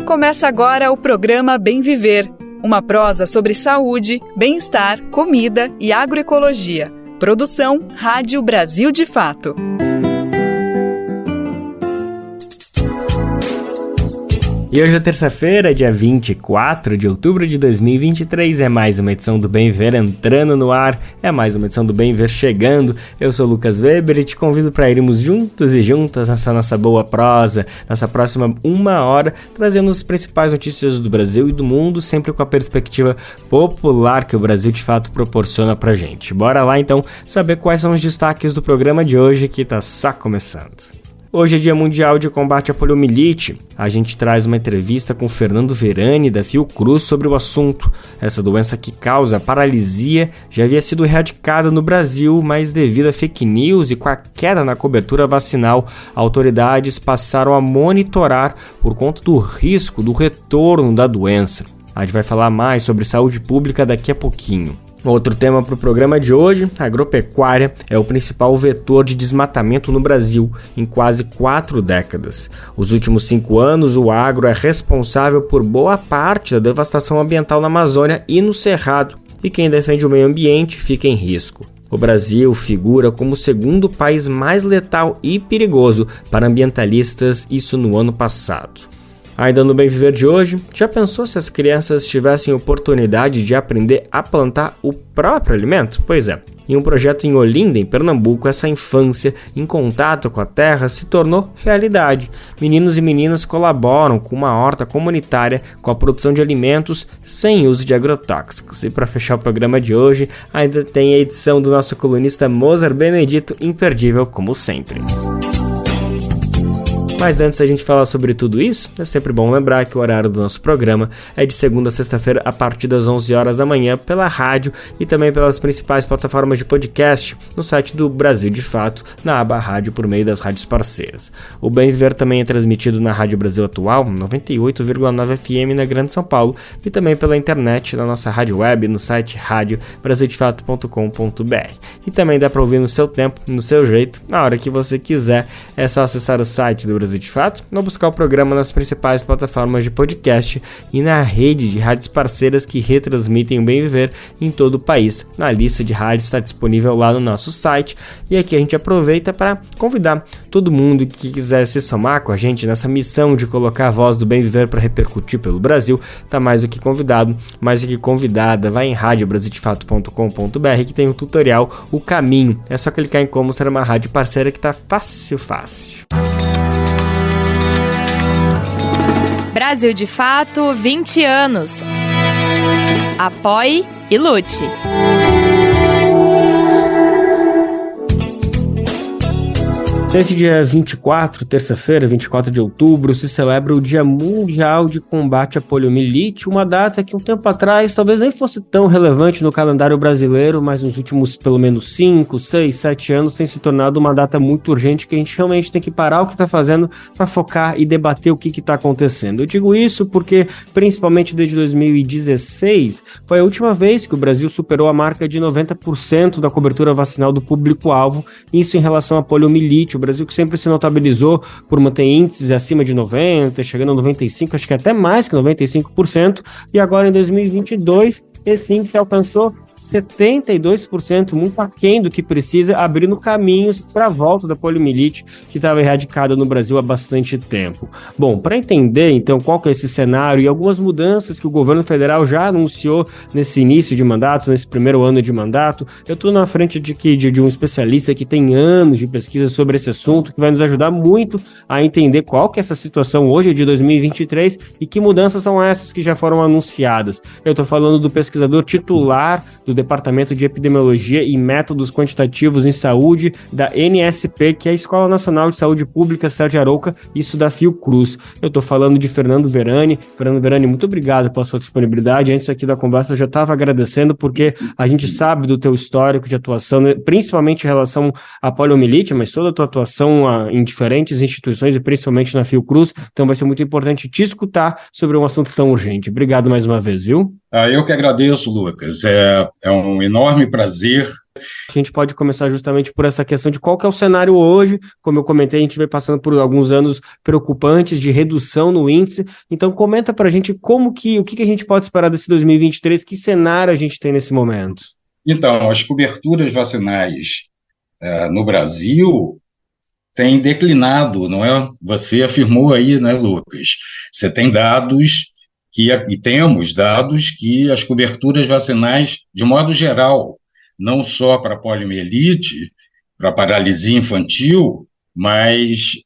Começa agora o programa Bem Viver, uma prosa sobre saúde, bem-estar, comida e agroecologia. Produção Rádio Brasil de Fato. E hoje é terça-feira, dia 24 de outubro de 2023, é mais uma edição do Bem Ver entrando no ar, é mais uma edição do Bem Ver chegando. Eu sou o Lucas Weber e te convido para irmos juntos e juntas nessa nossa boa prosa, nessa próxima uma hora, trazendo as principais notícias do Brasil e do mundo, sempre com a perspectiva popular que o Brasil de fato proporciona pra gente. Bora lá então saber quais são os destaques do programa de hoje que tá só começando. Hoje é Dia Mundial de Combate à Poliomielite. A gente traz uma entrevista com Fernando Verani, da Fiocruz, sobre o assunto. Essa doença que causa paralisia já havia sido erradicada no Brasil, mas devido a fake news e com a queda na cobertura vacinal, autoridades passaram a monitorar por conta do risco do retorno da doença. A gente vai falar mais sobre saúde pública daqui a pouquinho. Outro tema para o programa de hoje, a agropecuária é o principal vetor de desmatamento no Brasil em quase 4 décadas. Os últimos 5 anos, o agro é responsável por boa parte da devastação ambiental na Amazônia e no Cerrado, e quem defende o meio ambiente fica em risco. O Brasil figura como o segundo país mais letal e perigoso para ambientalistas, isso no ano passado. Ainda no Bem Viver de hoje, já pensou se as crianças tivessem oportunidade de aprender a plantar o próprio alimento? Pois é, em um projeto em Olinda, em Pernambuco, essa infância em contato com a terra se tornou realidade. Meninos e meninas colaboram com uma horta comunitária com a produção de alimentos sem uso de agrotóxicos. E para fechar o programa de hoje, ainda tem a edição do nosso colunista Mozart Benedito, imperdível como sempre. Mas antes da gente falar sobre tudo isso, é sempre bom lembrar que o horário do nosso programa é de segunda a sexta-feira a partir das 11 horas da manhã pela rádio e também pelas principais plataformas de podcast no site do Brasil de Fato, na aba rádio por meio das rádios parceiras. O Bem Viver também é transmitido na Rádio Brasil Atual, 98,9 FM na Grande São Paulo e também pela internet na nossa rádio web no site radiobrasildefato.com.br. E também dá para ouvir no seu tempo, no seu jeito, na hora que você quiser. É só acessar o site do Brasil de Fato, ou buscar o programa nas principais plataformas de podcast e na rede de rádios parceiras que retransmitem o Bem Viver em todo o país. A lista de rádios está disponível lá no nosso site e aqui a gente aproveita para convidar todo mundo que quiser se somar com a gente nessa missão de colocar a voz do Bem Viver para repercutir pelo Brasil. Tá mais do que convidado, mais do que convidada. Vai em radiobrasildefato.com.br que tem um tutorial, o caminho. É só clicar em como ser uma rádio parceira que tá fácil. Brasil de Fato, 20 anos. Apoie e lute. Nesse dia 24, terça-feira, 24 de outubro, se celebra o Dia Mundial de Combate à Poliomielite, uma data que um tempo atrás talvez nem fosse tão relevante no calendário brasileiro, mas nos últimos pelo menos 5, 6, 7 anos tem se tornado uma data muito urgente que a gente realmente tem que parar o que está fazendo para focar e debater o que está acontecendo. Eu digo isso porque, principalmente desde 2016, foi a última vez que o Brasil superou a marca de 90% da cobertura vacinal do público-alvo, isso em relação à poliomielite. O Brasil que sempre se notabilizou por manter índices acima de 90%, chegando a 95%, acho que até mais que 95%, e agora em 2022 esse índice alcançou 72%, muito aquém do que precisa, abrindo caminhos para a volta da poliomielite que estava erradicada no Brasil há bastante tempo. Bom, para entender então qual que é esse cenário e algumas mudanças que o governo federal já anunciou nesse início de mandato, nesse primeiro ano de mandato, eu estou na frente de um especialista que tem anos de pesquisa sobre esse assunto, que vai nos ajudar muito a entender qual que é essa situação hoje de 2023 e que mudanças são essas que já foram anunciadas. Eu estou falando do pesquisador titular do Departamento de Epidemiologia e Métodos Quantitativos em Saúde da NSP, que é a Escola Nacional de Saúde Pública Sérgio Arouca, isso da Fiocruz. Eu estou falando de Fernando Verani. Fernando Verani, muito obrigado pela sua disponibilidade. Antes aqui da conversa eu já estava agradecendo porque a gente sabe do teu histórico de atuação, principalmente em relação à poliomielite, mas toda a tua atuação em diferentes instituições e principalmente na Fiocruz, então vai ser muito importante te escutar sobre um assunto tão urgente. Obrigado mais uma vez, viu? Eu que agradeço, Lucas. É um enorme prazer. A gente pode começar justamente por essa questão de qual que é o cenário hoje. Como eu comentei, a gente vem passando por alguns anos preocupantes de redução no índice. Então, comenta para a gente o que a gente pode esperar desse 2023, que cenário a gente tem nesse momento. Então, as coberturas vacinais no Brasil têm declinado, não é? Você afirmou aí, né, Lucas? Você tem dados e temos dados que as coberturas vacinais, de modo geral, não só para poliomielite, para paralisia infantil, mas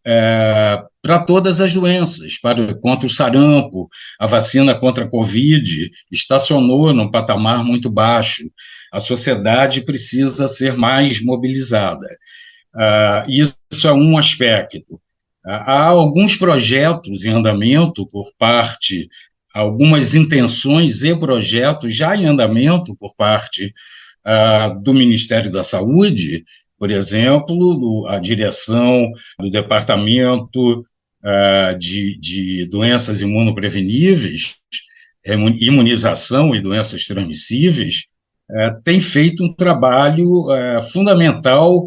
para todas as doenças, contra o sarampo, a vacina contra a Covid estacionou num patamar muito baixo. A sociedade precisa ser mais mobilizada. Isso é um aspecto. Há alguns projetos em andamento algumas intenções e projetos já em andamento por parte do Ministério da Saúde, por exemplo, a direção do Departamento de Doenças Imunopreveníveis, Imunização e Doenças Transmissíveis, tem feito um trabalho fundamental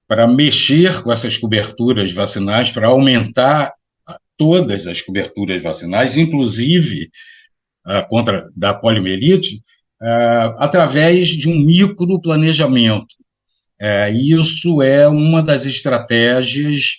para mexer com essas coberturas vacinais, para aumentar todas as coberturas vacinais, inclusive da poliomielite, através de um microplanejamento. Isso é uma das estratégias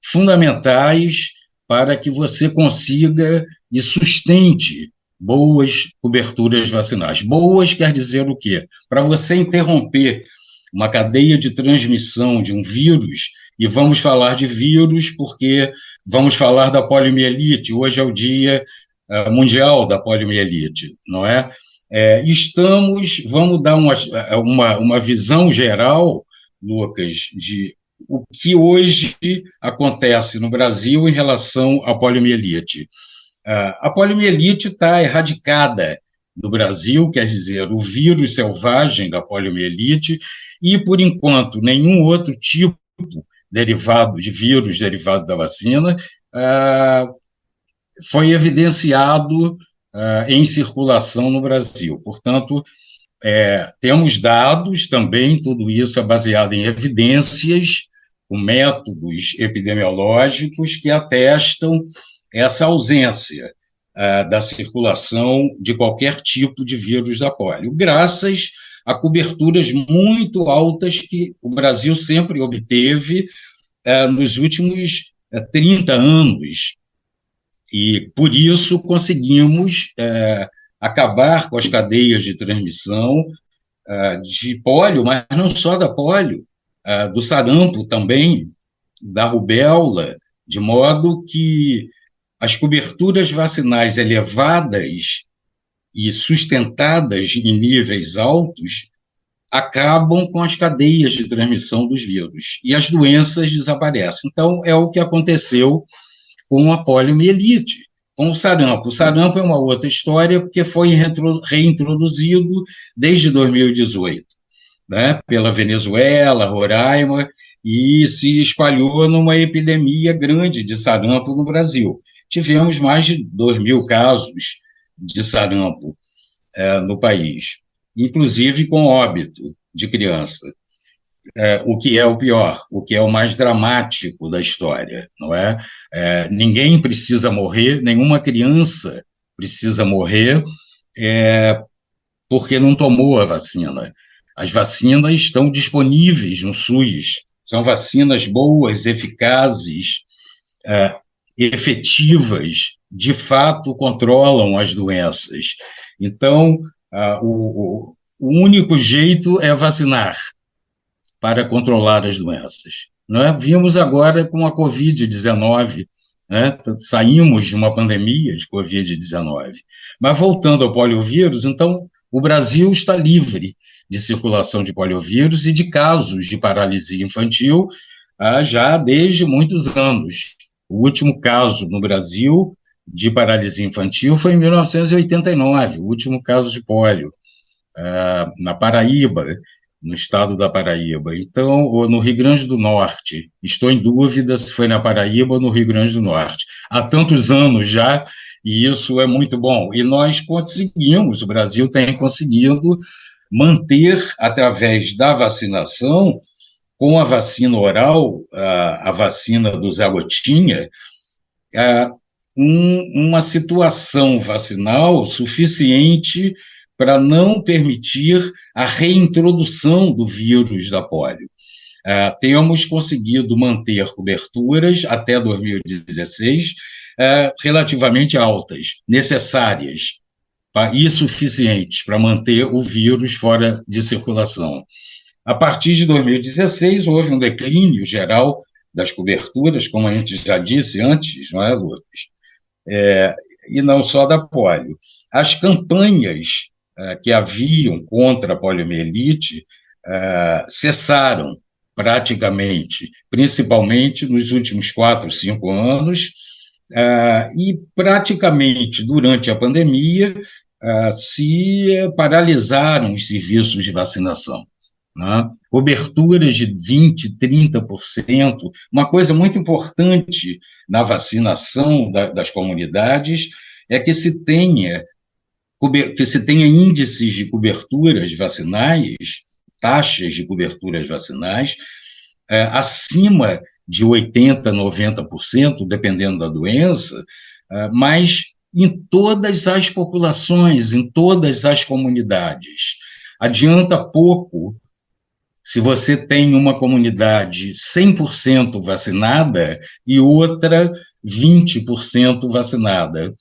fundamentais para que você consiga e sustente boas coberturas vacinais. Boas quer dizer o quê? Para você interromper uma cadeia de transmissão de um vírus, e vamos falar de vírus porque vamos falar da poliomielite, hoje é o Dia Mundial da Poliomielite, não é? Vamos dar uma visão geral, Lucas, de o que hoje acontece no Brasil em relação à poliomielite. A poliomielite está erradicada do Brasil, quer dizer, o vírus selvagem da poliomielite, e, por enquanto, nenhum outro tipo de vírus derivado da vacina foi evidenciado em circulação no Brasil. Portanto, temos dados também, tudo isso é baseado em evidências, com métodos epidemiológicos que atestam essa ausência da circulação de qualquer tipo de vírus da polio, graças a coberturas muito altas que o Brasil sempre obteve nos últimos 30 anos. E, por isso, conseguimos acabar com as cadeias de transmissão de polio, mas não só da polio, do sarampo também, da rubéola, de modo que as coberturas vacinais elevadas e sustentadas em níveis altos acabam com as cadeias de transmissão dos vírus e as doenças desaparecem. Então, é o que aconteceu com a poliomielite, com o sarampo. O sarampo é uma outra história, porque foi reintroduzido desde 2018, né, pela Venezuela, Roraima, e se espalhou numa epidemia grande de sarampo no Brasil. Tivemos mais de 2.000 casos de sarampo no país, inclusive com óbito de criança. O que é o pior, o que é o mais dramático da história, não é? Ninguém precisa morrer, nenhuma criança precisa morrer porque não tomou a vacina. As vacinas estão disponíveis no SUS, são vacinas boas, eficazes, efetivas, de fato controlam as doenças. Então, o único jeito é vacinar para controlar as doenças. Não é? Vimos agora com a Covid-19, né? Saímos de uma pandemia de Covid-19. Mas voltando ao poliovírus, então, o Brasil está livre de circulação de poliovírus e de casos de paralisia infantil já desde muitos anos. O último caso no Brasil de paralisia infantil foi em 1989, o último caso de pólio, na Paraíba, no estado da Paraíba. Então, ou no Rio Grande do Norte. Estou em dúvida se foi na Paraíba ou no Rio Grande do Norte. Há tantos anos já e isso é muito bom. E nós conseguimos, o Brasil tem conseguido manter, através da vacinação, com a vacina oral, a vacina do Zé Gotinha, uma situação vacinal suficiente para não permitir a reintrodução do vírus da polio. Temos conseguido manter coberturas até 2016 relativamente altas, necessárias e suficientes para manter o vírus fora de circulação. A partir de 2016, houve um declínio geral das coberturas, como a gente já disse antes, não é, Lucas? E não só da polio. As campanhas que haviam contra a poliomielite cessaram praticamente, principalmente nos últimos 4, 5 anos, e praticamente durante a pandemia se paralisaram os serviços de vacinação, né? Coberturas de 20%, 30%, uma coisa muito importante na vacinação das comunidades é que se tenha índices de coberturas vacinais, taxas de coberturas vacinais, acima de 80%, 90%, dependendo da doença, mas em todas as populações, em todas as comunidades. Adianta pouco se você tem uma comunidade 100% vacinada e outra 20% vacinada,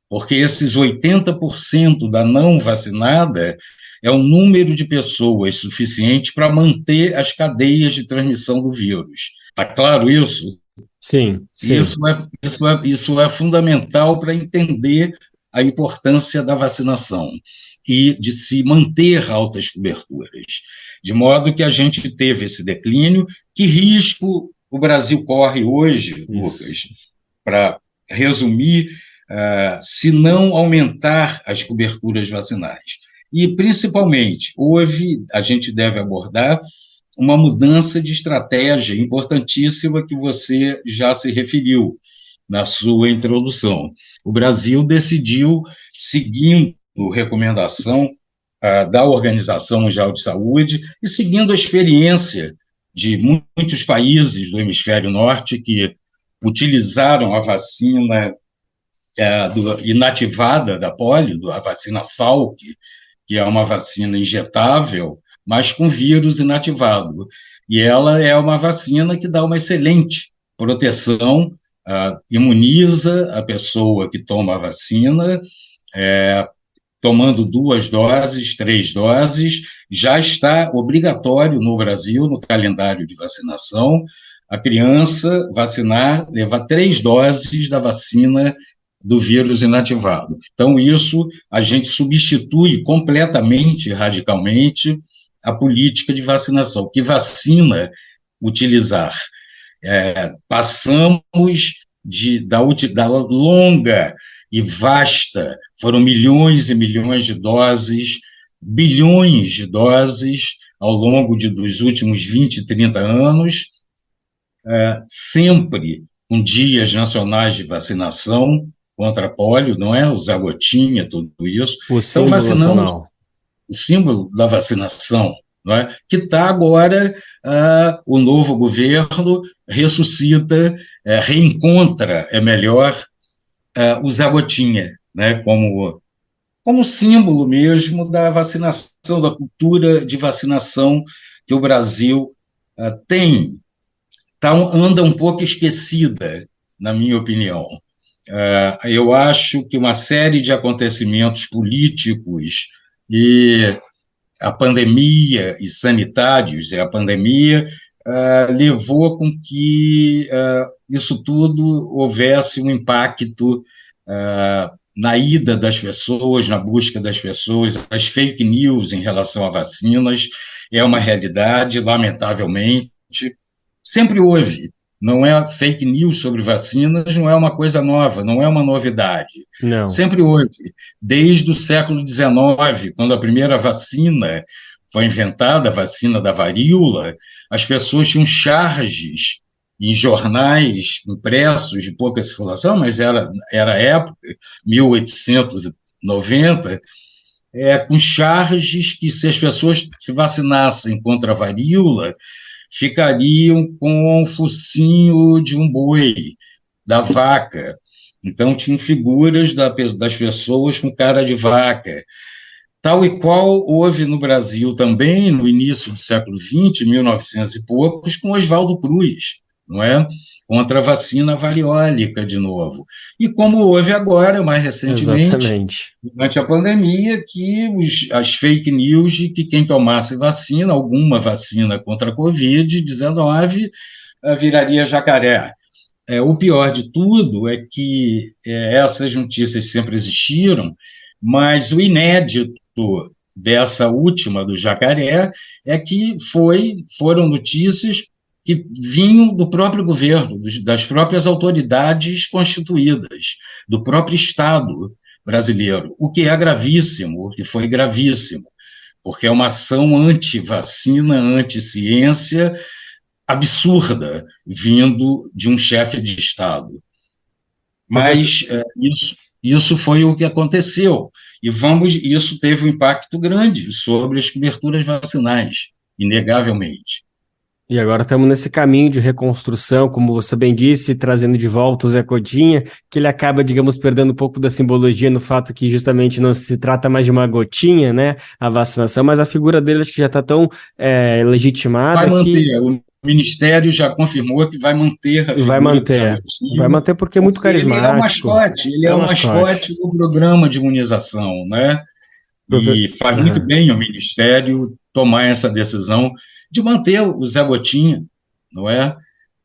porque esses 80% da não vacinada é um número de pessoas suficiente para manter as cadeias de transmissão do vírus. Está claro isso? Sim, sim. Isso é fundamental para entender a importância da vacinação e de se manter altas coberturas. De modo que a gente teve esse declínio. Que risco o Brasil corre hoje, Lucas, para resumir, se não aumentar as coberturas vacinais? E, principalmente, a gente deve abordar uma mudança de estratégia importantíssima que você já se referiu na sua introdução. O Brasil decidiu, seguindo recomendação da Organização Mundial de Saúde e seguindo a experiência de muitos países do hemisfério norte que utilizaram a vacina inativada da polio, a vacina Salk, que é uma vacina injetável, mas com vírus inativado. E ela é uma vacina que dá uma excelente proteção, imuniza a pessoa que toma a vacina, tomando 2 doses, 3 doses, já está obrigatório no Brasil, no calendário de vacinação, a criança vacinar, levar 3 doses da vacina do vírus inativado. Então, isso a gente substitui completamente, radicalmente, a política de vacinação. Que vacina utilizar? Passamos da longa e vasta, foram milhões e milhões de doses, bilhões de doses ao longo dos últimos 20, 30 anos, sempre com dias nacionais de vacinação contra a polio, não é? O Zé Gotinha, tudo isso. O símbolo nacional. O símbolo da vacinação, não é? Que está agora, o novo governo ressuscita, reencontra, melhor, o Zé Gotinha, né? Como símbolo mesmo da vacinação, da cultura de vacinação que o Brasil tem. Anda um pouco esquecida, na minha opinião. Eu acho que uma série de acontecimentos políticos e a pandemia e sanitários, a pandemia levou com que isso tudo houvesse um impacto na ida das pessoas, na busca das pessoas. As fake news em relação a vacinas é uma realidade, lamentavelmente, sempre houve. Não é fake news sobre vacinas, não é uma coisa nova, não é uma novidade. Não. Sempre houve. Desde o século XIX, quando a primeira vacina foi inventada, a vacina da varíola, as pessoas tinham charges em jornais impressos de pouca circulação, mas era época, 1890, com charges que, se as pessoas se vacinassem contra a varíola, ficariam com o focinho de um boi, da vaca. Então, tinham figuras das pessoas com cara de vaca. Tal e qual houve no Brasil também, no início do século XX, 1900 e poucos, com Oswaldo Cruz, não é? Contra a vacina variólica, de novo. E como houve agora, mais recentemente, Exatamente. durante a pandemia, que as fake news de que quem tomasse vacina, alguma vacina contra a Covid-19, viraria jacaré. O pior de tudo é que essas notícias sempre existiram, mas o inédito dessa última do jacaré é que foram notícias que vinham do próprio governo, das próprias autoridades constituídas, do próprio Estado brasileiro, o que é gravíssimo, o que foi gravíssimo, porque é uma ação anti-vacina, anti-ciência, absurda, vindo de um chefe de Estado. Mas isso foi o que aconteceu, e isso teve um impacto grande sobre as coberturas vacinais, inegavelmente. E agora estamos nesse caminho de reconstrução, como você bem disse, trazendo de volta o Zé Gotinha, que ele acaba, digamos, perdendo um pouco da simbologia no fato que justamente não se trata mais de uma gotinha, né, a vacinação, mas a figura dele acho que já está tão legitimada vai manter, que... O Ministério já confirmou que vai manter a figura vai manter porque é muito carismático. Ele é o mascote do programa de imunização, né? E faz muito bem o Ministério tomar essa decisão de manter o Zé Gotinha, não é?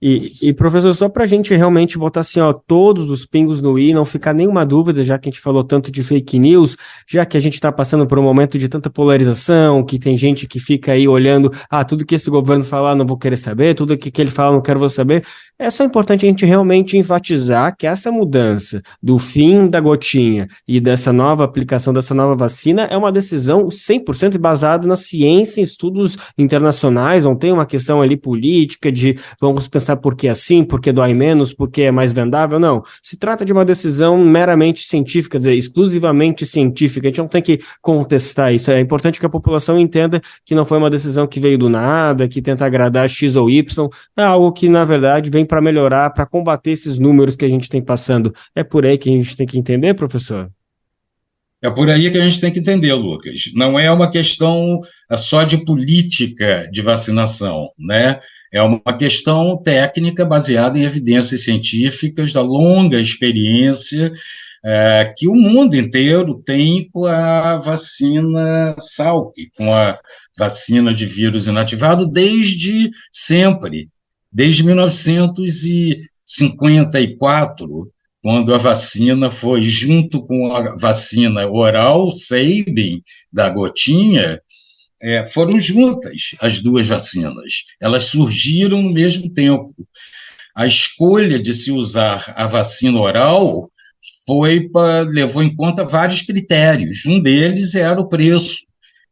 E professor, só para a gente realmente botar assim, ó, todos os pingos no i, não ficar nenhuma dúvida, já que a gente falou tanto de fake news, já que a gente está passando por um momento de tanta polarização, que tem gente que fica aí olhando, tudo que esse governo falar não vou querer saber, tudo que ele fala não quero saber, é só importante a gente realmente enfatizar que essa mudança do fim da gotinha e dessa nova aplicação dessa nova vacina é uma decisão 100% baseada na ciência, em estudos internacionais, não tem uma questão ali política de vamos pensar por que assim, por que dói menos, por que é mais vendável, não. Se trata de uma decisão meramente científica, quer dizer, exclusivamente científica, a gente não tem que contestar isso, é importante que a população entenda que não foi uma decisão que veio do nada, que tenta agradar X ou Y, é algo que na verdade vem para melhorar, para combater esses números que a gente tem passando. É por aí que a gente tem que entender, professor? É por aí que a gente tem que entender, Lucas. Não é uma questão só de política de vacinação, né? É uma questão técnica baseada em evidências científicas da longa experiência que o mundo inteiro tem com a vacina Salk, com a vacina de vírus inativado desde sempre, desde 1954, quando a vacina foi junto com a vacina oral, Sabin, da gotinha, foram juntas as duas vacinas. Elas surgiram no mesmo tempo. A escolha de se usar a vacina oral levou em conta vários critérios. Um deles era o preço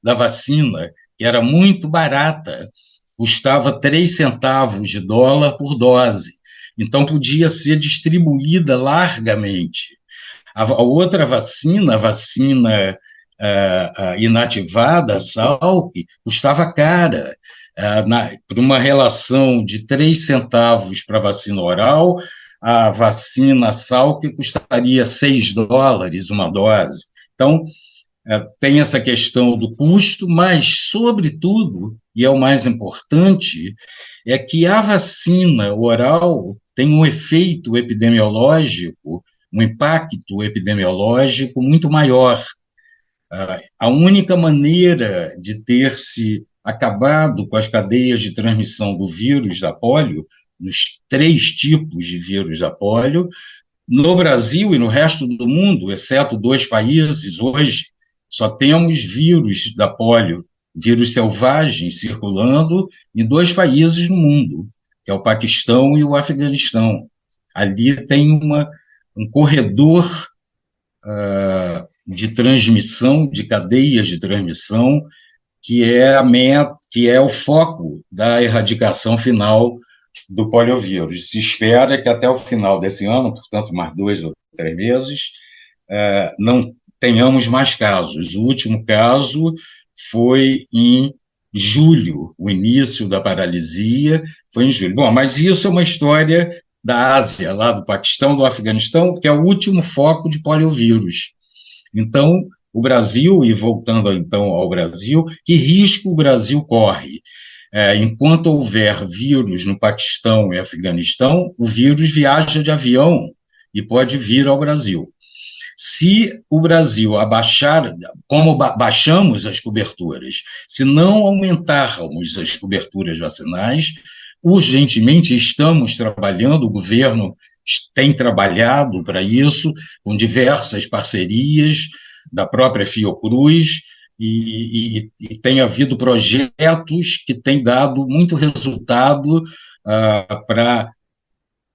da vacina, que era muito barata, custava 3 centavos de dólar por dose. Então, podia ser distribuída largamente. A outra vacina, a vacina inativada, a Salk, custava cara. Por uma relação de 3 centavos para a vacina oral, a vacina Salk custaria 6 dólares uma dose. Então, tem essa questão do custo, mas, sobretudo, e é o mais importante, é que a vacina oral tem um efeito epidemiológico, um impacto epidemiológico muito maior. A única maneira de ter se acabado com as cadeias de transmissão do vírus da polio, nos 3 tipos de vírus da polio, no Brasil e no resto do mundo, exceto 2 países, hoje, só temos vírus da polio, vírus selvagens circulando em 2 países no mundo, que é o Paquistão e o Afeganistão. Ali tem um corredor de transmissão, de cadeias de transmissão, que é o foco da erradicação final do poliovírus. Se espera que até o final desse ano, portanto, mais 2 ou 3 meses, não tenhamos mais casos. O último caso foi em julho, o início da paralisia foi em julho. Bom, mas isso é uma história da Ásia, lá do Paquistão, do Afeganistão, que é o último foco de poliovírus. Então, o Brasil, e voltando então ao Brasil, que risco o Brasil corre? Enquanto houver vírus no Paquistão e Afeganistão, o vírus viaja de avião e pode vir ao Brasil. Se o Brasil abaixar, como baixamos as coberturas, se não aumentarmos as coberturas vacinais, urgentemente estamos trabalhando, o governo tem trabalhado para isso, com diversas parcerias da própria Fiocruz, e tem havido projetos que têm dado muito resultado para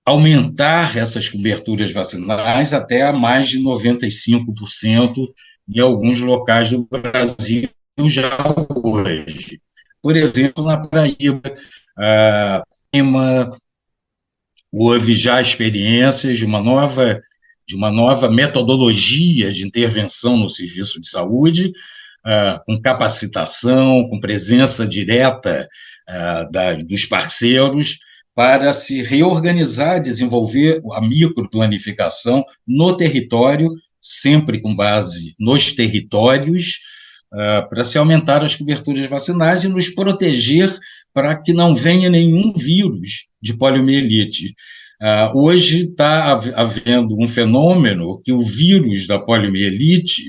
aumentar essas coberturas vacinais até a mais de 95% em alguns locais do Brasil já hoje. Por exemplo, na Paraíba, houve já experiências de uma nova metodologia de intervenção no serviço de saúde, com capacitação, com presença direta dos parceiros, para se reorganizar, desenvolver a microplanificação no território, sempre com base nos territórios, para se aumentar as coberturas vacinais e nos proteger para que não venha nenhum vírus de poliomielite. Hoje está havendo um fenômeno que o vírus da poliomielite,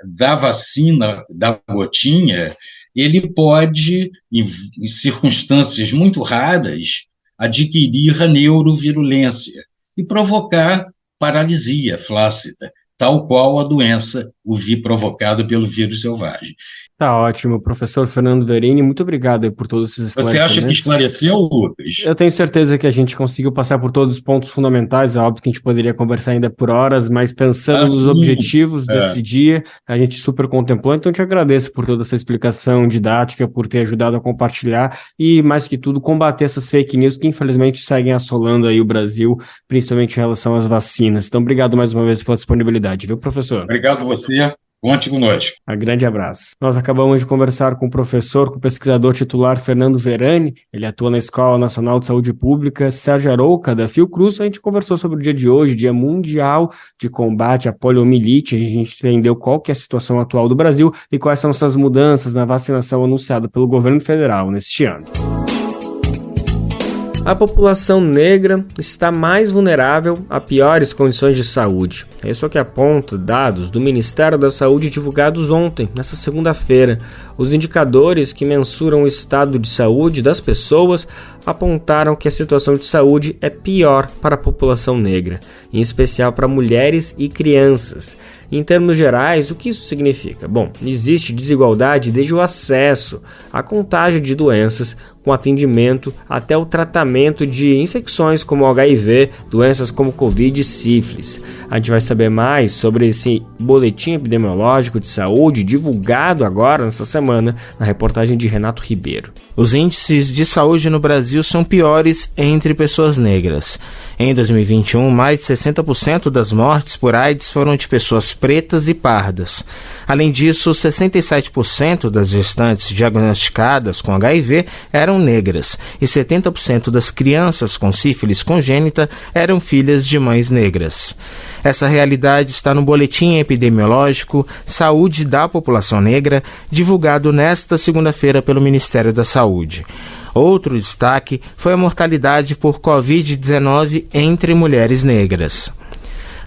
da vacina, da gotinha, ele pode, em circunstâncias muito raras, adquirir a neurovirulência e provocar paralisia flácida, tal qual a doença provocada pelo vírus selvagem. Tá ótimo, professor Fernando Verini, muito obrigado por todos esses esclarecimentos. Você acha que esclareceu, Lucas? Eu tenho certeza que a gente conseguiu passar por todos os pontos fundamentais, é óbvio que a gente poderia conversar ainda por horas, mas pensando nos objetivos desse dia, a gente super contemplou, então eu te agradeço por toda essa explicação didática, por ter ajudado a compartilhar e, mais que tudo, combater essas fake news que infelizmente seguem assolando aí o Brasil, principalmente em relação às vacinas. Então, obrigado mais uma vez pela disponibilidade, viu, professor? Obrigado a você. Conte conosco. Um grande abraço. Nós acabamos de conversar com o pesquisador titular Fernando Verini. Ele atua na Escola Nacional de Saúde Pública Sérgio Arouca, da Fiocruz. A gente conversou sobre o dia de hoje, Dia Mundial de Combate à Poliomielite. A gente entendeu qual que é a situação atual do Brasil e quais são essas mudanças na vacinação anunciada pelo governo federal neste ano. A população negra está mais vulnerável a piores condições de saúde. Isso é o que aponta dados do Ministério da Saúde divulgados ontem, nessa segunda-feira. Os indicadores que mensuram o estado de saúde das pessoas apontaram que a situação de saúde é pior para a população negra, em especial para mulheres e crianças. Em termos gerais, o que isso significa? Bom, existe desigualdade desde o acesso à contágio de doenças, com atendimento até o tratamento de infecções como HIV, doenças como Covid e sífilis. A gente vai saber mais sobre esse boletim epidemiológico de saúde divulgado agora nessa semana na reportagem de Renato Ribeiro. Os índices de saúde no Brasil são piores entre pessoas negras. Em 2021, mais de 60% das mortes por AIDS foram de pessoas pretas e pardas. Além disso, 67% das gestantes diagnosticadas com HIV eram negras e 70% das crianças com sífilis congênita eram filhas de mães negras. Essa realidade está no Boletim Epidemiológico Saúde da População Negra, divulgado nesta segunda-feira pelo Ministério da Saúde. Outro destaque foi a mortalidade por Covid-19 entre mulheres negras.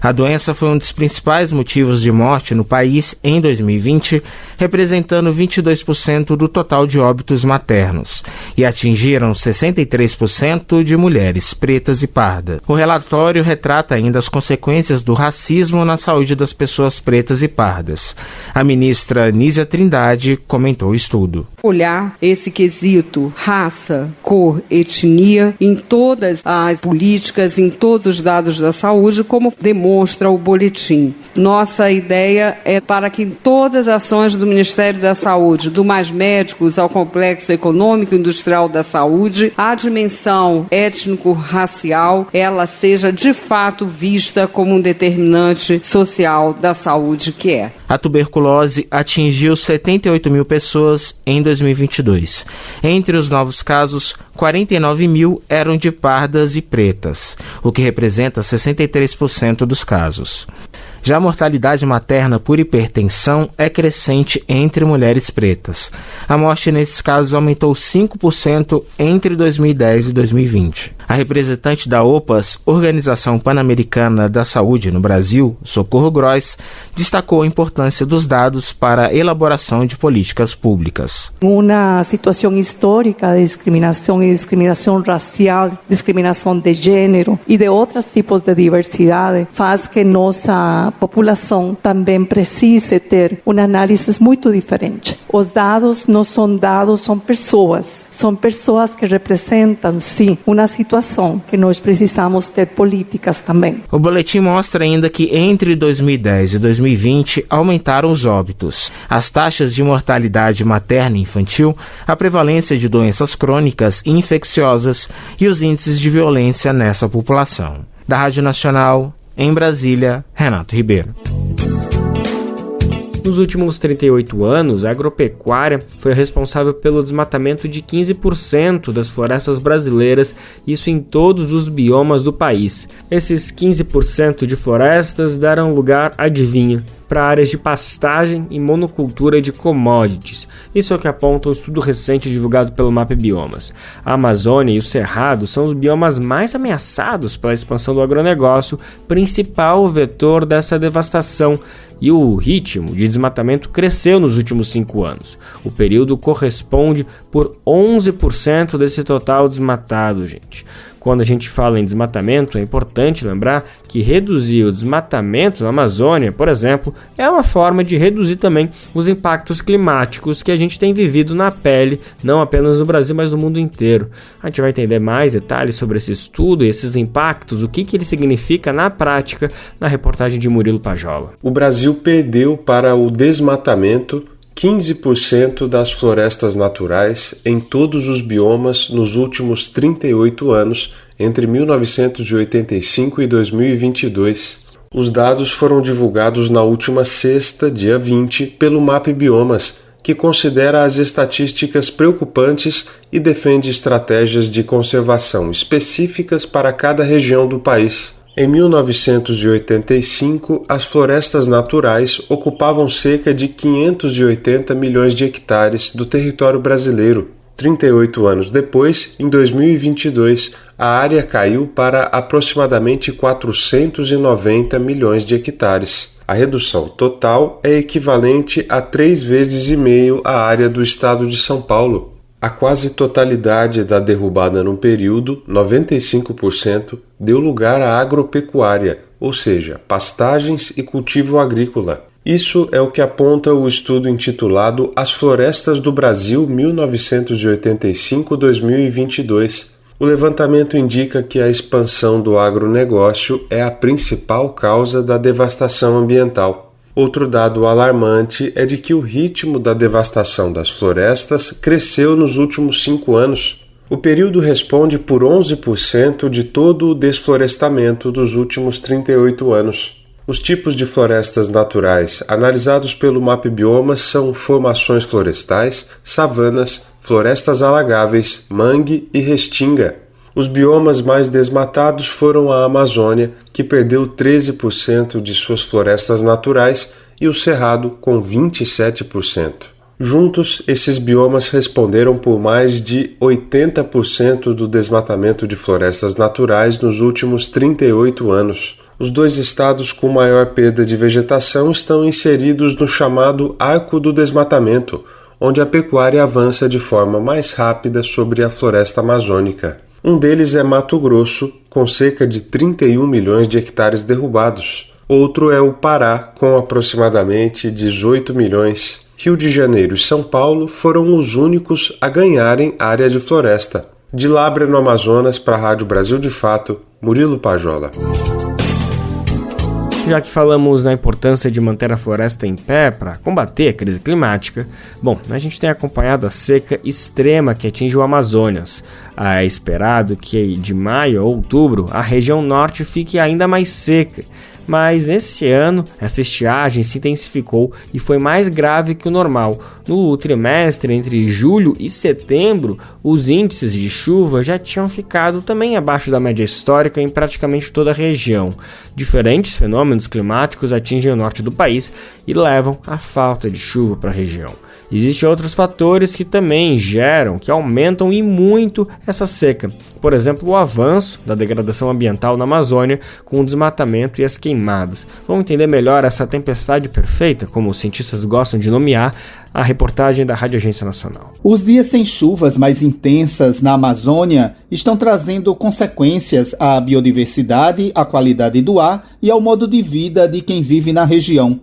A doença foi um dos principais motivos de morte no país em 2020, representando 22% do total de óbitos maternos, e atingiram 63% de mulheres pretas e pardas. O relatório retrata ainda as consequências do racismo na saúde das pessoas pretas e pardas. A ministra Nízia Trindade comentou o estudo. Olhar esse quesito raça, cor, etnia em todas as políticas, em todos os dados da saúde, como demonstra demonstra o boletim. Nossa ideia é para que em todas as ações do Ministério da Saúde, do Mais Médicos ao Complexo Econômico e Industrial da Saúde, a dimensão étnico-racial, ela seja de fato vista como um determinante social da saúde que é. A tuberculose atingiu 78 mil pessoas em 2022. Entre os novos casos, 49 mil eram de pardas e pretas, o que representa 63% dos casos. Já a mortalidade materna por hipertensão é crescente entre mulheres pretas. A morte nesses casos aumentou 5% entre 2010 e 2020. A representante da OPAS, Organização Pan-Americana da Saúde no Brasil, Socorro Gross, destacou a importância dos dados para a elaboração de políticas públicas. Uma situação histórica de discriminação e discriminação racial, discriminação de gênero e de outros tipos de diversidade faz que nossa população também precise ter uma análise muito diferente. Os dados não são dados, são pessoas que representam, sim, uma situação que nós precisamos ter políticas também. O boletim mostra ainda que entre 2010 e 2020 aumentaram os óbitos, as taxas de mortalidade materna e infantil, a prevalência de doenças crônicas e infecciosas e os índices de violência nessa população. Da Rádio Nacional, em Brasília, Renato Ribeiro. Nos últimos 38 anos, a agropecuária foi responsável pelo desmatamento de 15% das florestas brasileiras, isso em todos os biomas do país. Esses 15% de florestas deram lugar, adivinha, para áreas de pastagem e monocultura de commodities. Isso é o que aponta um estudo recente divulgado pelo MAP Biomas. A Amazônia e o Cerrado são os biomas mais ameaçados pela expansão do agronegócio, principal vetor dessa devastação. E o ritmo de desmatamento cresceu nos últimos 5 anos. O período corresponde por 11% desse total desmatado, gente. Quando a gente fala em desmatamento, é importante lembrar que reduzir o desmatamento na Amazônia, por exemplo, é uma forma de reduzir também os impactos climáticos que a gente tem vivido na pele, não apenas no Brasil, mas no mundo inteiro. A gente vai entender mais detalhes sobre esse estudo e esses impactos, o que ele significa na prática, na reportagem de Murilo Pajola. O Brasil perdeu para o desmatamento 15% das florestas naturais em todos os biomas nos últimos 38 anos, entre 1985 e 2022. Os dados foram divulgados na última sexta, dia 20, pelo MAP Biomas, que considera as estatísticas preocupantes e defende estratégias de conservação específicas para cada região do país. Em 1985, as florestas naturais ocupavam cerca de 580 milhões de hectares do território brasileiro. 38 anos depois, em 2022, a área caiu para aproximadamente 490 milhões de hectares. A redução total é equivalente a 3,5 vezes a área do estado de São Paulo. A quase totalidade da derrubada no período, 95%, deu lugar à agropecuária, ou seja, pastagens e cultivo agrícola. Isso é o que aponta o estudo intitulado As Florestas do Brasil 1985-2022. O levantamento indica que a expansão do agronegócio é a principal causa da devastação ambiental. Outro dado alarmante é de que o ritmo da devastação das florestas cresceu nos últimos 5 anos. O período responde por 11% de todo o desflorestamento dos últimos 38 anos. Os tipos de florestas naturais analisados pelo MAP Biomas são formações florestais, savanas, florestas alagáveis, mangue e restinga. Os biomas mais desmatados foram a Amazônia, que perdeu 13% de suas florestas naturais, e o Cerrado, com 27%. Juntos, esses biomas responderam por mais de 80% do desmatamento de florestas naturais nos últimos 38 anos. Os 2 estados com maior perda de vegetação estão inseridos no chamado Arco do Desmatamento, onde a pecuária avança de forma mais rápida sobre a floresta amazônica. Um deles é Mato Grosso, com cerca de 31 milhões de hectares derrubados. Outro é o Pará, com aproximadamente 18 milhões. Rio de Janeiro e São Paulo foram os únicos a ganharem área de floresta. De Lábrea, no Amazonas, para a Rádio Brasil de Fato, Murilo Pajola. Já que falamos na importância de manter a floresta em pé para combater a crise climática, bom, a gente tem acompanhado a seca extrema que atinge o Amazonas. É esperado que de maio a outubro a região norte fique ainda mais seca. Mas nesse ano, essa estiagem se intensificou e foi mais grave que o normal. No trimestre entre julho e setembro, os índices de chuva já tinham ficado também abaixo da média histórica em praticamente toda a região. Diferentes fenômenos climáticos atingem o norte do país e levam à falta de chuva para a região. Existem outros fatores que também que aumentam e muito essa seca. Por exemplo, o avanço da degradação ambiental na Amazônia com o desmatamento e as queimadas. Vamos entender melhor essa tempestade perfeita, como os cientistas gostam de nomear, a reportagem da Rádio Agência Nacional. Os dias sem chuvas mais intensas na Amazônia estão trazendo consequências à biodiversidade, à qualidade do ar e ao modo de vida de quem vive na região.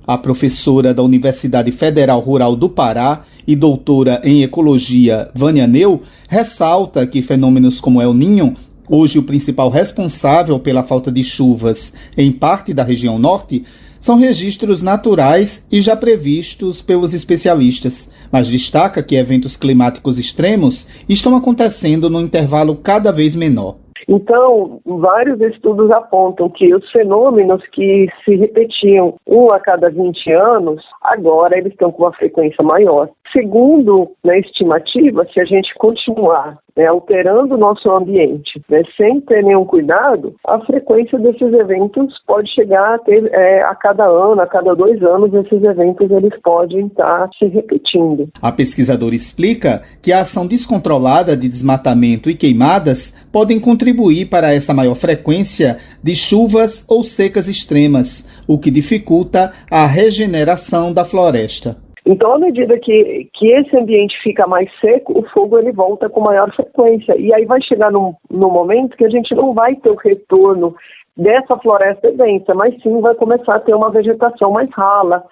A professora da Universidade Federal Rural do Pará e doutora em ecologia, Vânia Neu, ressalta que fenômenos como El Niño, hoje o principal responsável pela falta de chuvas em parte da região norte, são registros naturais e já previstos pelos especialistas, mas destaca que eventos climáticos extremos estão acontecendo num intervalo cada vez menor. Então, vários estudos apontam que os fenômenos que se repetiam 1 a cada 20 anos, agora eles estão com uma frequência maior. Segundo a estimativa, se a gente continuar alterando o nosso ambiente sem ter nenhum cuidado, a frequência desses eventos pode chegar a ter a cada ano, a cada 2 anos, esses eventos eles podem estar se repetindo. A pesquisadora explica que a ação descontrolada de desmatamento e queimadas podem contribuir para essa maior frequência de chuvas ou secas extremas, o que dificulta a regeneração da floresta. Então, à medida que esse ambiente fica mais seco, o fogo ele volta com maior frequência. E aí vai chegar num momento que a gente não vai ter o retorno dessa floresta densa, mas sim vai começar a ter uma vegetação mais rala,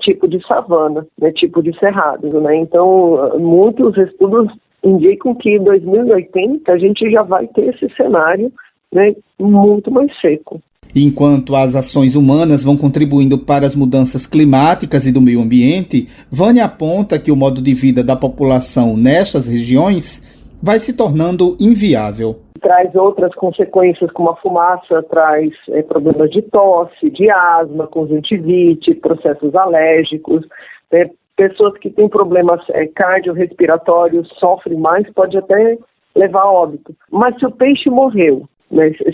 tipo de savana, tipo de cerrados. Então, muitos estudos indicam que em 2080 a gente já vai ter esse cenário muito mais seco. Enquanto as ações humanas vão contribuindo para as mudanças climáticas e do meio ambiente, Vânia aponta que o modo de vida da população nestas regiões vai se tornando inviável. Traz outras consequências, como a fumaça traz problemas de tosse, de asma, conjuntivite, processos alérgicos. Pessoas que têm problemas cardiorrespiratórios sofrem mais, pode até levar a óbito. Mas se o peixe morreu,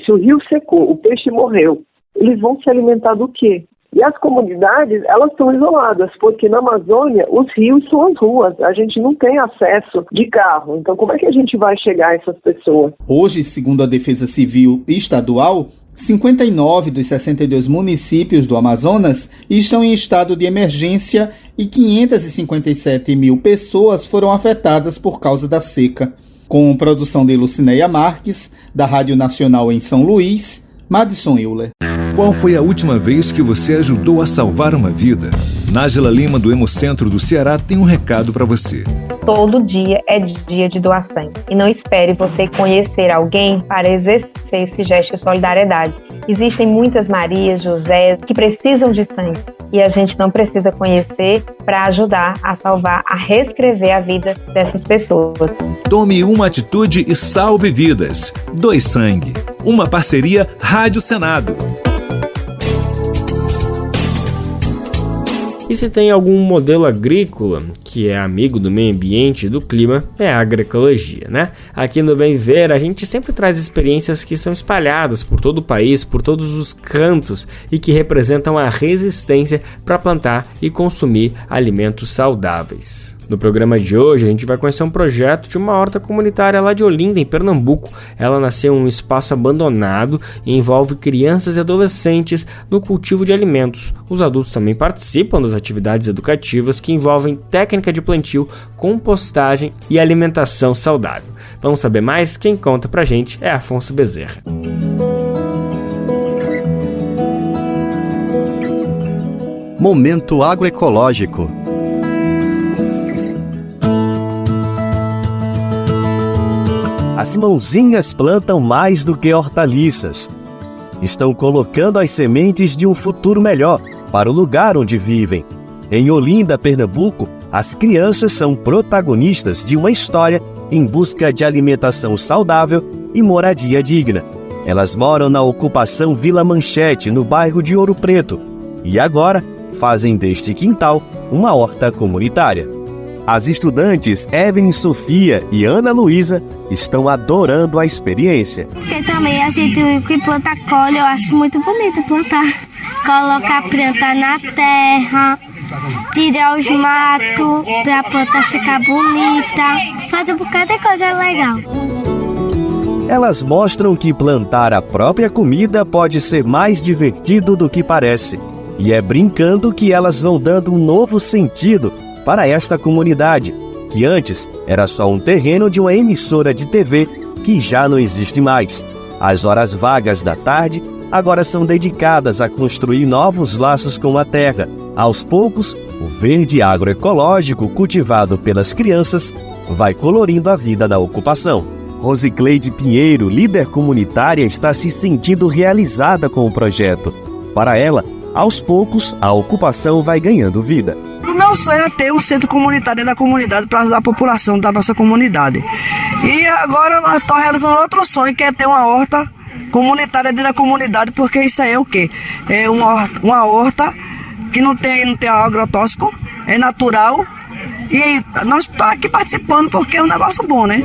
se o rio secou, o peixe morreu, eles vão se alimentar do quê? E as comunidades, elas estão isoladas, porque na Amazônia os rios são as ruas, a gente não tem acesso de carro, então como é que a gente vai chegar a essas pessoas? Hoje, segundo a Defesa Civil Estadual, 59 dos 62 municípios do Amazonas estão em estado de emergência e 557 mil pessoas foram afetadas por causa da seca. Com produção de Lucinéia Marques, da Rádio Nacional em São Luís, Madison Euler. Qual foi a última vez que você ajudou a salvar uma vida? Nájila Lima, do Hemocentro do Ceará, tem um recado para você. Todo dia é dia de doar sangue. E não espere você conhecer alguém para exercer esse gesto de solidariedade. Existem muitas Marias, José, que precisam de sangue. E a gente não precisa conhecer para ajudar a salvar, a reescrever a vida dessas pessoas. Tome uma atitude e salve vidas. Doe sangue. Uma parceria Rádio Senado. E se tem algum modelo agrícola que é amigo do meio ambiente e do clima, é a agroecologia, né? Aqui no Bem Ver, a gente sempre traz experiências que são espalhadas por todo o país, por todos os cantos e que representam a resistência para plantar e consumir alimentos saudáveis. No programa de hoje, a gente vai conhecer um projeto de uma horta comunitária lá de Olinda, em Pernambuco. Ela nasceu em um espaço abandonado e envolve crianças e adolescentes no cultivo de alimentos. Os adultos também participam das atividades educativas que envolvem técnica de plantio, compostagem e alimentação saudável. Vamos saber mais? Quem conta pra gente é Afonso Bezerra. Momento agroecológico. As mãozinhas plantam mais do que hortaliças. estão colocando as sementes de um futuro melhor para o lugar onde vivem. Em Olinda, Pernambuco, as crianças são protagonistas de uma história em busca de alimentação saudável e moradia digna. Elas moram na ocupação Vila Manchete, no bairro de Ouro Preto, e agora fazem deste quintal uma horta comunitária. As estudantes Evelyn Sofia e Ana Luísa estão adorando a experiência. Porque também a gente que planta colhe, eu acho muito bonito plantar. Colocar a planta na terra, tirar os matos para a planta ficar bonita, fazer um bocado de coisa legal. Elas mostram que plantar a própria comida pode ser mais divertido do que parece. E é brincando que elas vão dando um novo sentido para esta comunidade, que antes era só um terreno de uma emissora de TV que já não existe mais. As horas vagas da tarde agora são dedicadas a construir novos laços com a terra. Aos poucos, o verde agroecológico cultivado pelas crianças vai colorindo a vida na ocupação. Rosicleide Pinheiro, líder comunitária, está se sentindo realizada com o projeto. Para ela, aos poucos, a ocupação vai ganhando vida. O meu sonho é ter um centro comunitário da comunidade para ajudar a população da nossa comunidade. E agora eu estou realizando outro sonho, que é ter uma horta comunitária dentro da comunidade, porque isso aí é o quê? É uma horta que não tem agrotóxico, é natural, e nós estamos aqui participando porque é um negócio bom, né?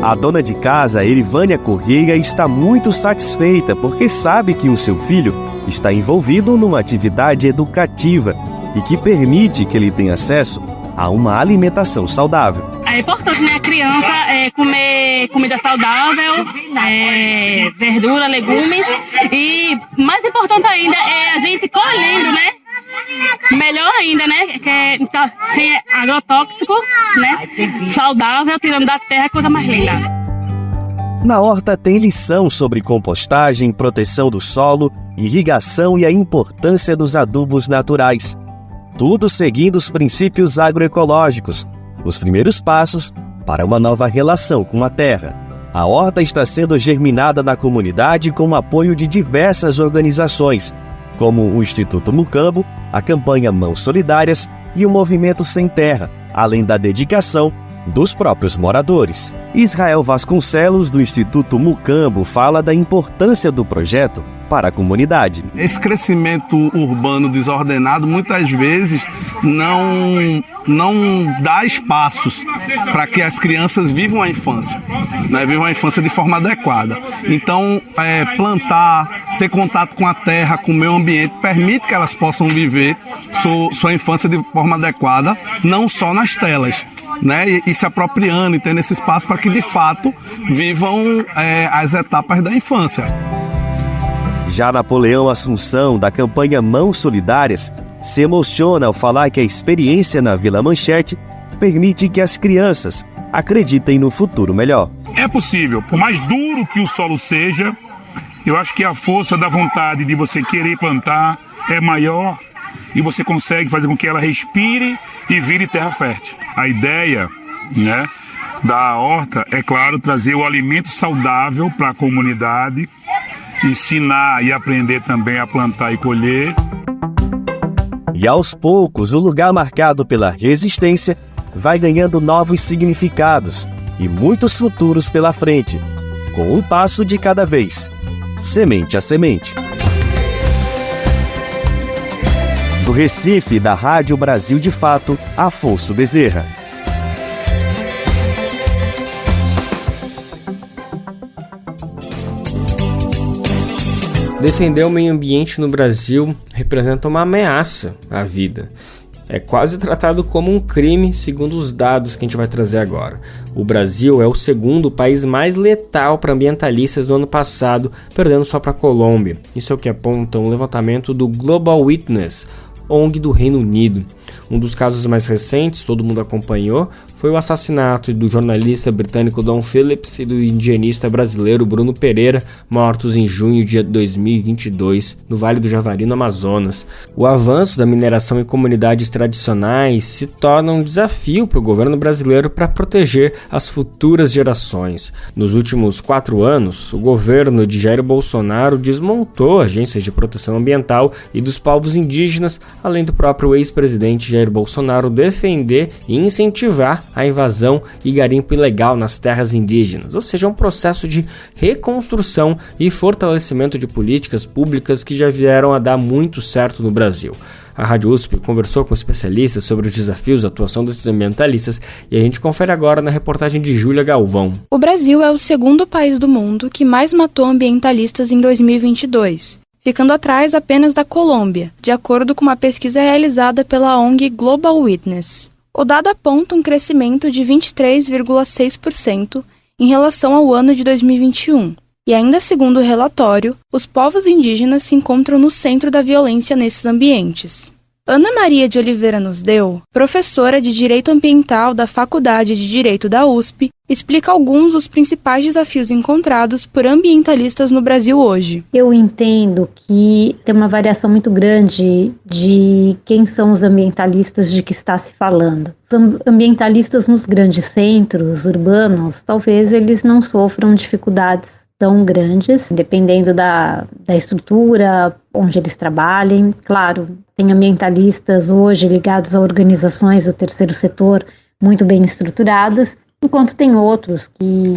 A dona de casa, Erivânia Correia, está muito satisfeita porque sabe que o seu filho está envolvido numa atividade educativa e que permite que ele tenha acesso a uma alimentação saudável. É importante, né, a criança comer comida saudável, verdura, legumes, e mais importante ainda é a gente colhendo, né? Melhor ainda, né? Que é sem agrotóxico, né? Saudável, tirando da terra, coisa mais linda. Na horta tem lição sobre compostagem, proteção do solo, irrigação e a importância dos adubos naturais. Tudo seguindo os princípios agroecológicos, os primeiros passos para uma nova relação com a terra. A horta está sendo germinada na comunidade com o apoio de diversas organizações, como o Instituto Mucambo, a campanha Mãos Solidárias e o Movimento Sem Terra, além da dedicação dos próprios moradores. Israel Vasconcelos, do Instituto Mucambo, fala da importância do projeto para a comunidade. Esse crescimento urbano desordenado muitas vezes não dá espaços para que as crianças vivam a infância, né? Vivam a infância de forma adequada. Então, plantar, ter contato com a terra, com o meio ambiente, permite que elas possam viver sua infância de forma adequada, não só nas telas, né? E se apropriando e tendo esse espaço para que, de fato, vivam as etapas da infância. Já Napoleão Assunção, da campanha Mãos Solidárias, se emociona ao falar que a experiência na Vila Manchete permite que as crianças acreditem no futuro melhor. É possível, por mais duro que o solo seja, eu acho que a força da vontade de você querer plantar é maior e você consegue fazer com que ela respire e vire terra fértil. A ideia, né, da horta é, claro, trazer o alimento saudável para a comunidade, ensinar e aprender também a plantar e colher. E aos poucos, o lugar marcado pela resistência vai ganhando novos significados e muitos futuros pela frente, com um passo de cada vez, semente a semente. Do Recife, da Rádio Brasil de Fato, Afonso Bezerra. Defender o meio ambiente no Brasil representa uma ameaça à vida. É quase tratado como um crime, segundo os dados que a gente vai trazer agora. O Brasil é o segundo país mais letal para ambientalistas do ano passado, perdendo só para a Colômbia. Isso é o que aponta um levantamento do Global Witness, ONG do Reino Unido. Um dos casos mais recentes, todo mundo acompanhou, foi foi o assassinato do jornalista britânico Don Phillips e do indigenista brasileiro Bruno Pereira, mortos em junho de 2022, no Vale do Javari, no Amazonas. O avanço da mineração em comunidades tradicionais se torna um desafio para o governo brasileiro para proteger as futuras gerações. Nos últimos 4 anos, o governo de Jair Bolsonaro desmontou agências de proteção ambiental e dos povos indígenas, além do próprio ex-presidente Jair Bolsonaro defender e incentivar a invasão e garimpo ilegal nas terras indígenas, ou seja, um processo de reconstrução e fortalecimento de políticas públicas que já vieram a dar muito certo no Brasil. A Rádio USP conversou com especialistas sobre os desafios da atuação desses ambientalistas e a gente confere agora na reportagem de Júlia Galvão. O Brasil é o segundo país do mundo que mais matou ambientalistas em 2022, ficando atrás apenas da Colômbia, de acordo com uma pesquisa realizada pela ONG Global Witness. O dado aponta um crescimento de 23,6% em relação ao ano de 2021. E ainda segundo o relatório, os povos indígenas se encontram no centro da violência nesses ambientes. Ana Maria de Oliveira Nosdeu, professora de Direito Ambiental da Faculdade de Direito da USP, explica alguns dos principais desafios encontrados por ambientalistas no Brasil hoje. Eu entendo que tem uma variação muito grande de quem são os ambientalistas de que está se falando. Os ambientalistas nos grandes centros urbanos, talvez eles não sofram dificuldades tão grandes, dependendo da estrutura onde eles trabalhem. Claro, tem ambientalistas hoje ligados a organizações do terceiro setor muito bem estruturadas, enquanto tem outros que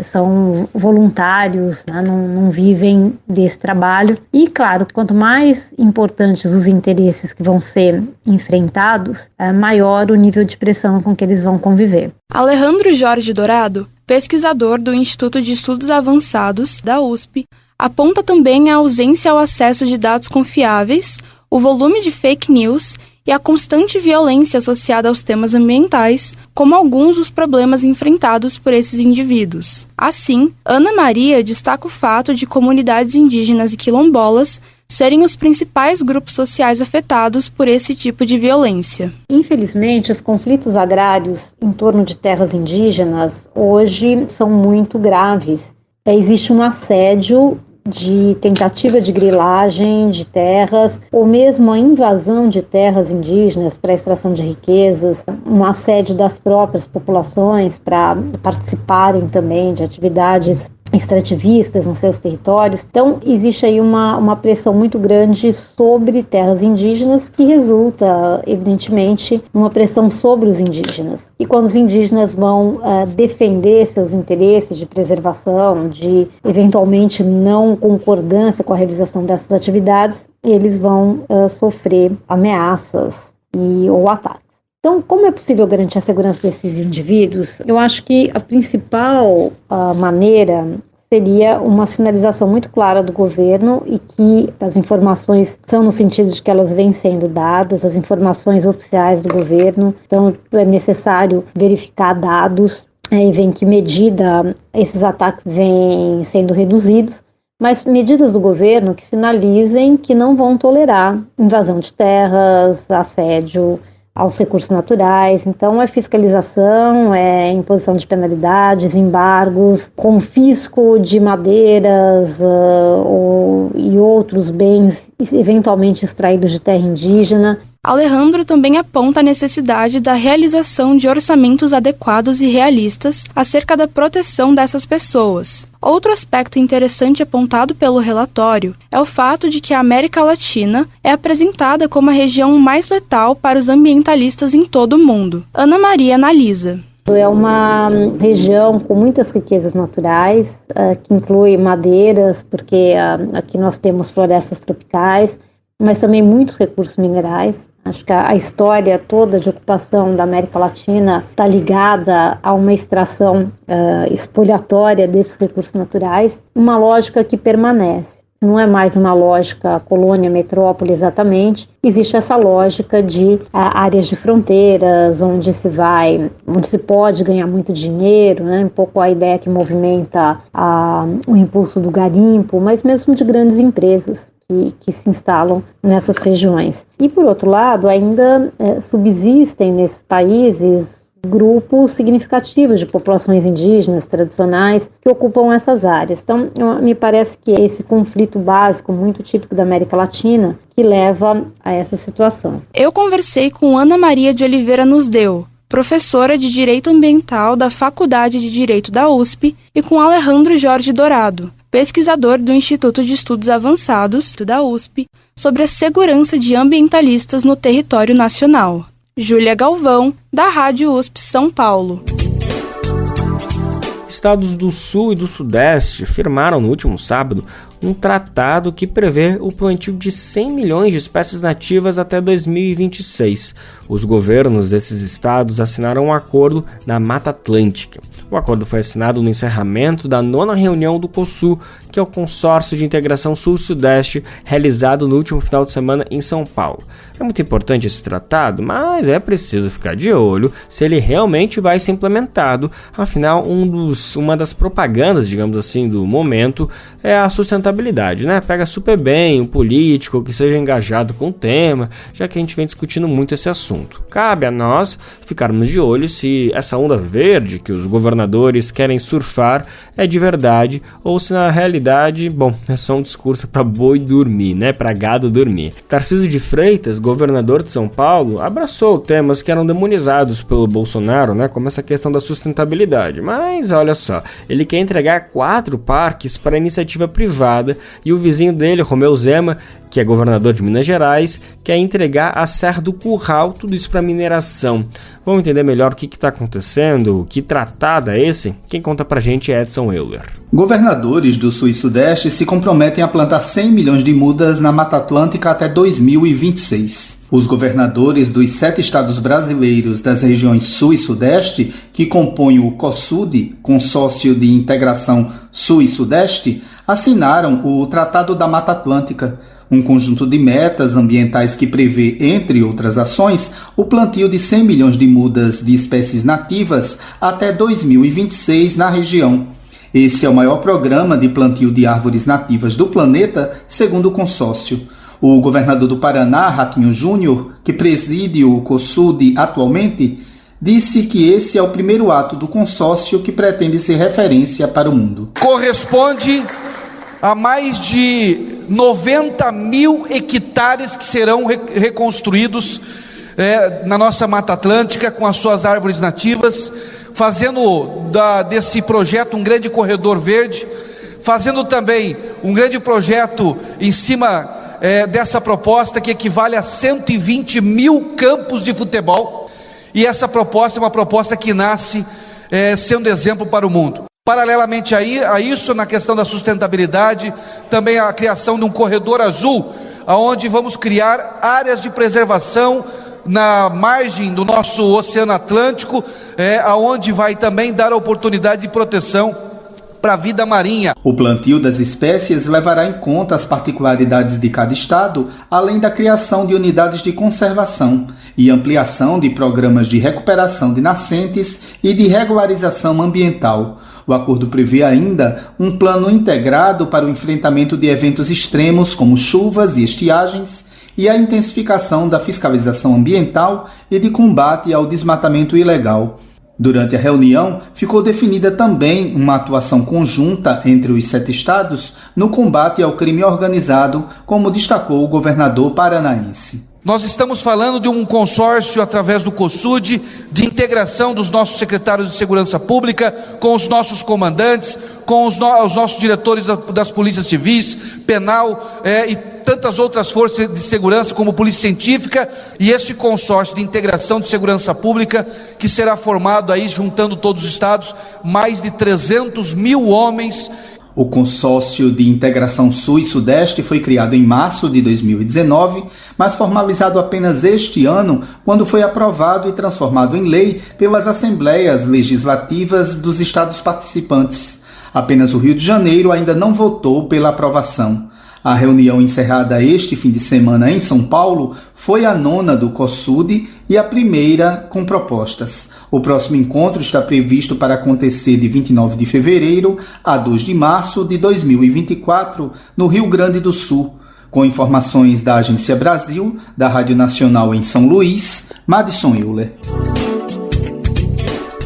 são voluntários, né, não vivem desse trabalho. E, claro, quanto mais importantes os interesses que vão ser enfrentados, maior o nível de pressão com que eles vão conviver. Alejandro Jorge Dourado, pesquisador do Instituto de Estudos Avançados da USP, aponta também a ausência ao acesso de dados confiáveis, o volume de fake news e a constante violência associada aos temas ambientais, como alguns dos problemas enfrentados por esses indivíduos. Assim, Ana Maria destaca o fato de comunidades indígenas e quilombolas serem os principais grupos sociais afetados por esse tipo de violência. Infelizmente, os conflitos agrários em torno de terras indígenas hoje são muito graves. Existe um assédio de tentativa de grilagem de terras, ou mesmo a invasão de terras indígenas para extração de riquezas, um assédio das próprias populações para participarem também de atividades extrativistas nos seus territórios. Então, existe aí uma pressão muito grande sobre terras indígenas que resulta, evidentemente, numa pressão sobre os indígenas. E quando os indígenas vão defender seus interesses de preservação, de eventualmente não concordância com a realização dessas atividades, eles vão sofrer ameaças ou ataques. Então, como é possível garantir a segurança desses indivíduos? Eu acho que a principal maneira seria uma sinalização muito clara do governo e que as informações são no sentido de que elas vêm sendo dadas, as informações oficiais do governo. Então, é necessário verificar dados e ver em que medida esses ataques vêm sendo reduzidos, mas medidas do governo que sinalizem que não vão tolerar invasão de terras, assédio aos recursos naturais. Então é fiscalização, é imposição de penalidades, embargos, confisco de madeiras e outros bens eventualmente extraídos de terra indígena. Alejandro também aponta a necessidade da realização de orçamentos adequados e realistas acerca da proteção dessas pessoas. Outro aspecto interessante apontado pelo relatório é o fato de que a América Latina é apresentada como a região mais letal para os ambientalistas em todo o mundo. Ana Maria analisa. É uma região com muitas riquezas naturais, que inclui madeiras, porque aqui nós temos florestas tropicais, mas também muitos recursos minerais. Acho que a história toda de ocupação da América Latina está ligada a uma extração expoliatória desses recursos naturais, uma lógica que permanece. Não é mais uma lógica colônia-metrópole exatamente, existe essa lógica de áreas de fronteiras, onde se pode ganhar muito dinheiro, né? Um pouco a ideia que movimenta o impulso do garimpo, mas mesmo de grandes empresas que se instalam nessas regiões. E, por outro lado, ainda subsistem nesses países grupos significativos de populações indígenas tradicionais que ocupam essas áreas. Então, me parece que é esse conflito básico, muito típico da América Latina, que leva a essa situação. Eu conversei com Ana Maria de Oliveira Nusdeu, professora de Direito Ambiental da Faculdade de Direito da USP, e com Alejandro Jorge Dourado, pesquisador do Instituto de Estudos Avançados da USP, sobre a segurança de ambientalistas no território nacional. Júlia Galvão, da Rádio USP São Paulo. Estados do Sul e do Sudeste firmaram no último sábado um tratado que prevê o plantio de 100 milhões de espécies nativas até 2026. Os governos desses estados assinaram um acordo na Mata Atlântica. O acordo foi assinado no encerramento da 9ª reunião do COSUL, que é o Consórcio de Integração Sul-Sudeste, realizado no último final de semana em São Paulo. É muito importante esse tratado, mas é preciso ficar de olho se ele realmente vai ser implementado. Afinal, uma das propagandas, digamos assim, do momento é a sustentabilidade, né? Pega super bem um político que seja engajado com o tema, já que a gente vem discutindo muito esse assunto. Cabe a nós ficarmos de olho se essa onda verde que os governadores querem surfar é de verdade ou se na realidade, é só um discurso para boi dormir, né? Para gado dormir. Tarcísio de Freitas, governador de São Paulo, abraçou temas que eram demonizados pelo Bolsonaro, né? Como essa questão da sustentabilidade. Mas olha só, ele quer entregar 4 parques para iniciativa privada e o vizinho dele, Romeu Zema, que é governador de Minas Gerais, quer entregar a Serra do Curral, tudo isso para mineração. Vamos entender melhor o que está acontecendo, que tratado é esse? Quem conta pra gente é Edson Euler. Governadores do Sul e Sudeste se comprometem a plantar 100 milhões de mudas na Mata Atlântica até 2026. Os governadores dos 7 estados brasileiros das regiões Sul e Sudeste, que compõem o COSUD, Consórcio de Integração Sul e Sudeste, assinaram o Tratado da Mata Atlântica, um conjunto de metas ambientais que prevê, entre outras ações, o plantio de 100 milhões de mudas de espécies nativas até 2026 na região. Esse é o maior programa de plantio de árvores nativas do planeta, segundo o consórcio. O governador do Paraná, Ratinho Júnior, que preside o COSUD atualmente, disse que esse é o primeiro ato do consórcio que pretende ser referência para o mundo. Corresponde a mais de 90 mil hectares que serão reconstruídos na nossa Mata Atlântica com as suas árvores nativas, fazendo desse projeto um grande corredor verde, fazendo também um grande projeto em cima dessa proposta que equivale a 120 mil campos de futebol, e essa proposta é uma proposta que nasce sendo exemplo para o mundo. Paralelamente a isso, na questão da sustentabilidade, também a criação de um corredor azul, onde vamos criar áreas de preservação na margem do nosso Oceano Atlântico, onde vai também dar oportunidade de proteção para a vida marinha. O plantio das espécies levará em conta as particularidades de cada estado, além da criação de unidades de conservação e ampliação de programas de recuperação de nascentes e de regularização ambiental. O acordo prevê ainda um plano integrado para o enfrentamento de eventos extremos como chuvas e estiagens e a intensificação da fiscalização ambiental e de combate ao desmatamento ilegal. Durante a reunião, ficou definida também uma atuação conjunta entre os 7 estados no combate ao crime organizado, como destacou o governador paranaense. Nós estamos falando de um consórcio através do COSUD, de integração dos nossos secretários de segurança pública, com os nossos comandantes, com os nossos diretores das polícias civis, penal e tantas outras forças de segurança, como polícia científica, e esse consórcio de integração de segurança pública, que será formado aí, juntando todos os estados, mais de 300 mil homens. O Consórcio de Integração Sul e Sudeste foi criado em março de 2019, mas formalizado apenas este ano, quando foi aprovado e transformado em lei pelas Assembleias Legislativas dos estados participantes. Apenas o Rio de Janeiro ainda não votou pela aprovação. A reunião encerrada este fim de semana em São Paulo foi a 9ª do COSUD e a primeira com propostas. O próximo encontro está previsto para acontecer de 29 de fevereiro a 2 de março de 2024, no Rio Grande do Sul. Com informações da Agência Brasil, da Rádio Nacional em São Luís, Madison Euler.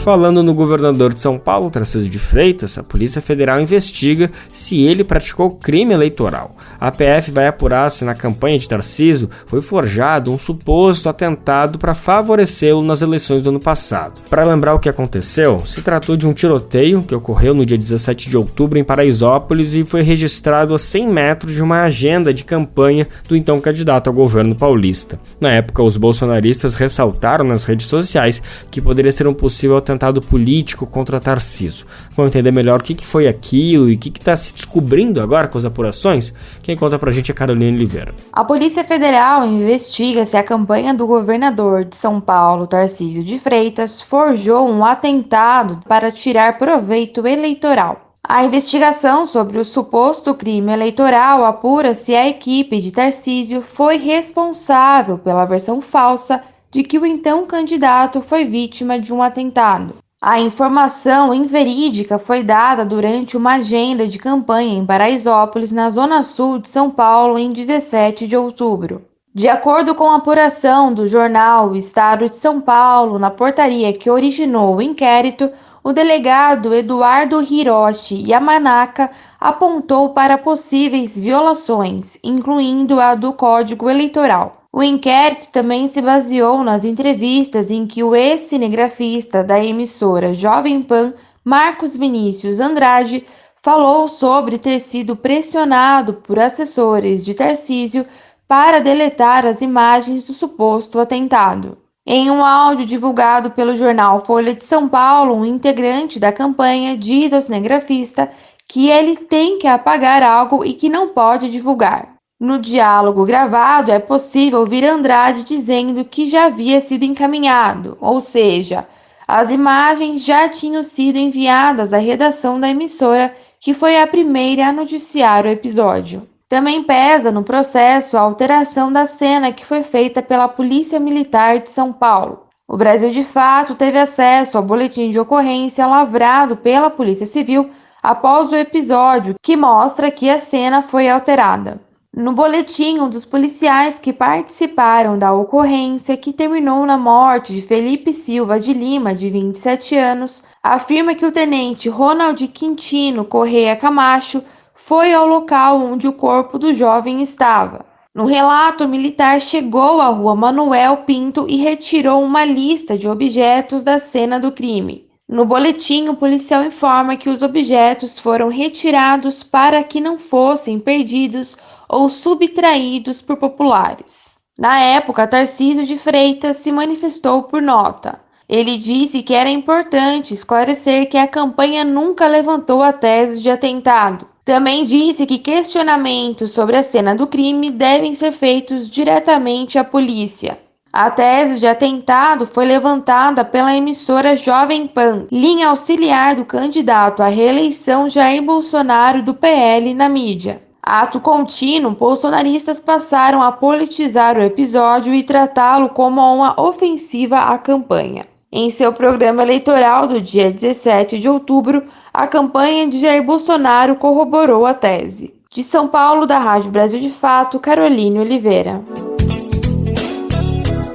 Falando no governador de São Paulo, Tarcísio de Freitas, a Polícia Federal investiga se ele praticou crime eleitoral. A PF vai apurar se na campanha de Tarcísio foi forjado um suposto atentado para favorecê-lo nas eleições do ano passado. Para lembrar o que aconteceu, se tratou de um tiroteio que ocorreu no dia 17 de outubro em Paraisópolis e foi registrado a 100 metros de uma agenda de campanha do então candidato ao governo paulista. Na época, os bolsonaristas ressaltaram nas redes sociais que poderia ser um possível atentado político contra Tarcísio. Vamos entender melhor o que foi aquilo e o que está se descobrindo agora com as apurações? Quem conta pra gente é Carolina Oliveira. A Polícia Federal investiga se a campanha do governador de São Paulo, Tarcísio de Freitas, forjou um atentado para tirar proveito eleitoral. A investigação sobre o suposto crime eleitoral apura se a equipe de Tarcísio foi responsável pela versão falsa de que o então candidato foi vítima de um atentado. A informação inverídica foi dada durante uma agenda de campanha em Paraisópolis, na zona sul de São Paulo, em 17 de outubro. De acordo com a apuração do jornal O Estado de São Paulo, na portaria que originou o inquérito, o delegado Eduardo Hiroshi Yamanaka apontou para possíveis violações, incluindo a do Código Eleitoral. O inquérito também se baseou nas entrevistas em que o ex-cinegrafista da emissora Jovem Pan, Marcos Vinícius Andrade, falou sobre ter sido pressionado por assessores de Tarcísio para deletar as imagens do suposto atentado. Em um áudio divulgado pelo jornal Folha de São Paulo, um integrante da campanha diz ao cinegrafista que ele tem que apagar algo e que não pode divulgar. No diálogo gravado, é possível ouvir Andrade dizendo que já havia sido encaminhado, ou seja, as imagens já tinham sido enviadas à redação da emissora, que foi a primeira a noticiar o episódio. Também pesa no processo a alteração da cena que foi feita pela Polícia Militar de São Paulo. O Brasil de Fato teve acesso ao boletim de ocorrência lavrado pela Polícia Civil após o episódio, que mostra que a cena foi alterada. No boletim, um dos policiais que participaram da ocorrência, que terminou na morte de Felipe Silva de Lima, de 27 anos, afirma que o tenente Ronald Quintino Correia Camacho foi ao local onde o corpo do jovem estava. No relato, o militar chegou à rua Manuel Pinto e retirou uma lista de objetos da cena do crime. No boletim, o policial informa que os objetos foram retirados para que não fossem perdidos ou subtraídos por populares. Na época, Tarcísio de Freitas se manifestou por nota. Ele disse que era importante esclarecer que a campanha nunca levantou a tese de atentado. Também disse que questionamentos sobre a cena do crime devem ser feitos diretamente à polícia. A tese de atentado foi levantada pela emissora Jovem Pan, linha auxiliar do candidato à reeleição Jair Bolsonaro do PL na mídia. Ato contínuo, bolsonaristas passaram a politizar o episódio e tratá-lo como uma ofensiva à campanha. Em seu programa eleitoral do dia 17 de outubro, a campanha de Jair Bolsonaro corroborou a tese. De São Paulo, da Rádio Brasil de Fato, Caroline Oliveira.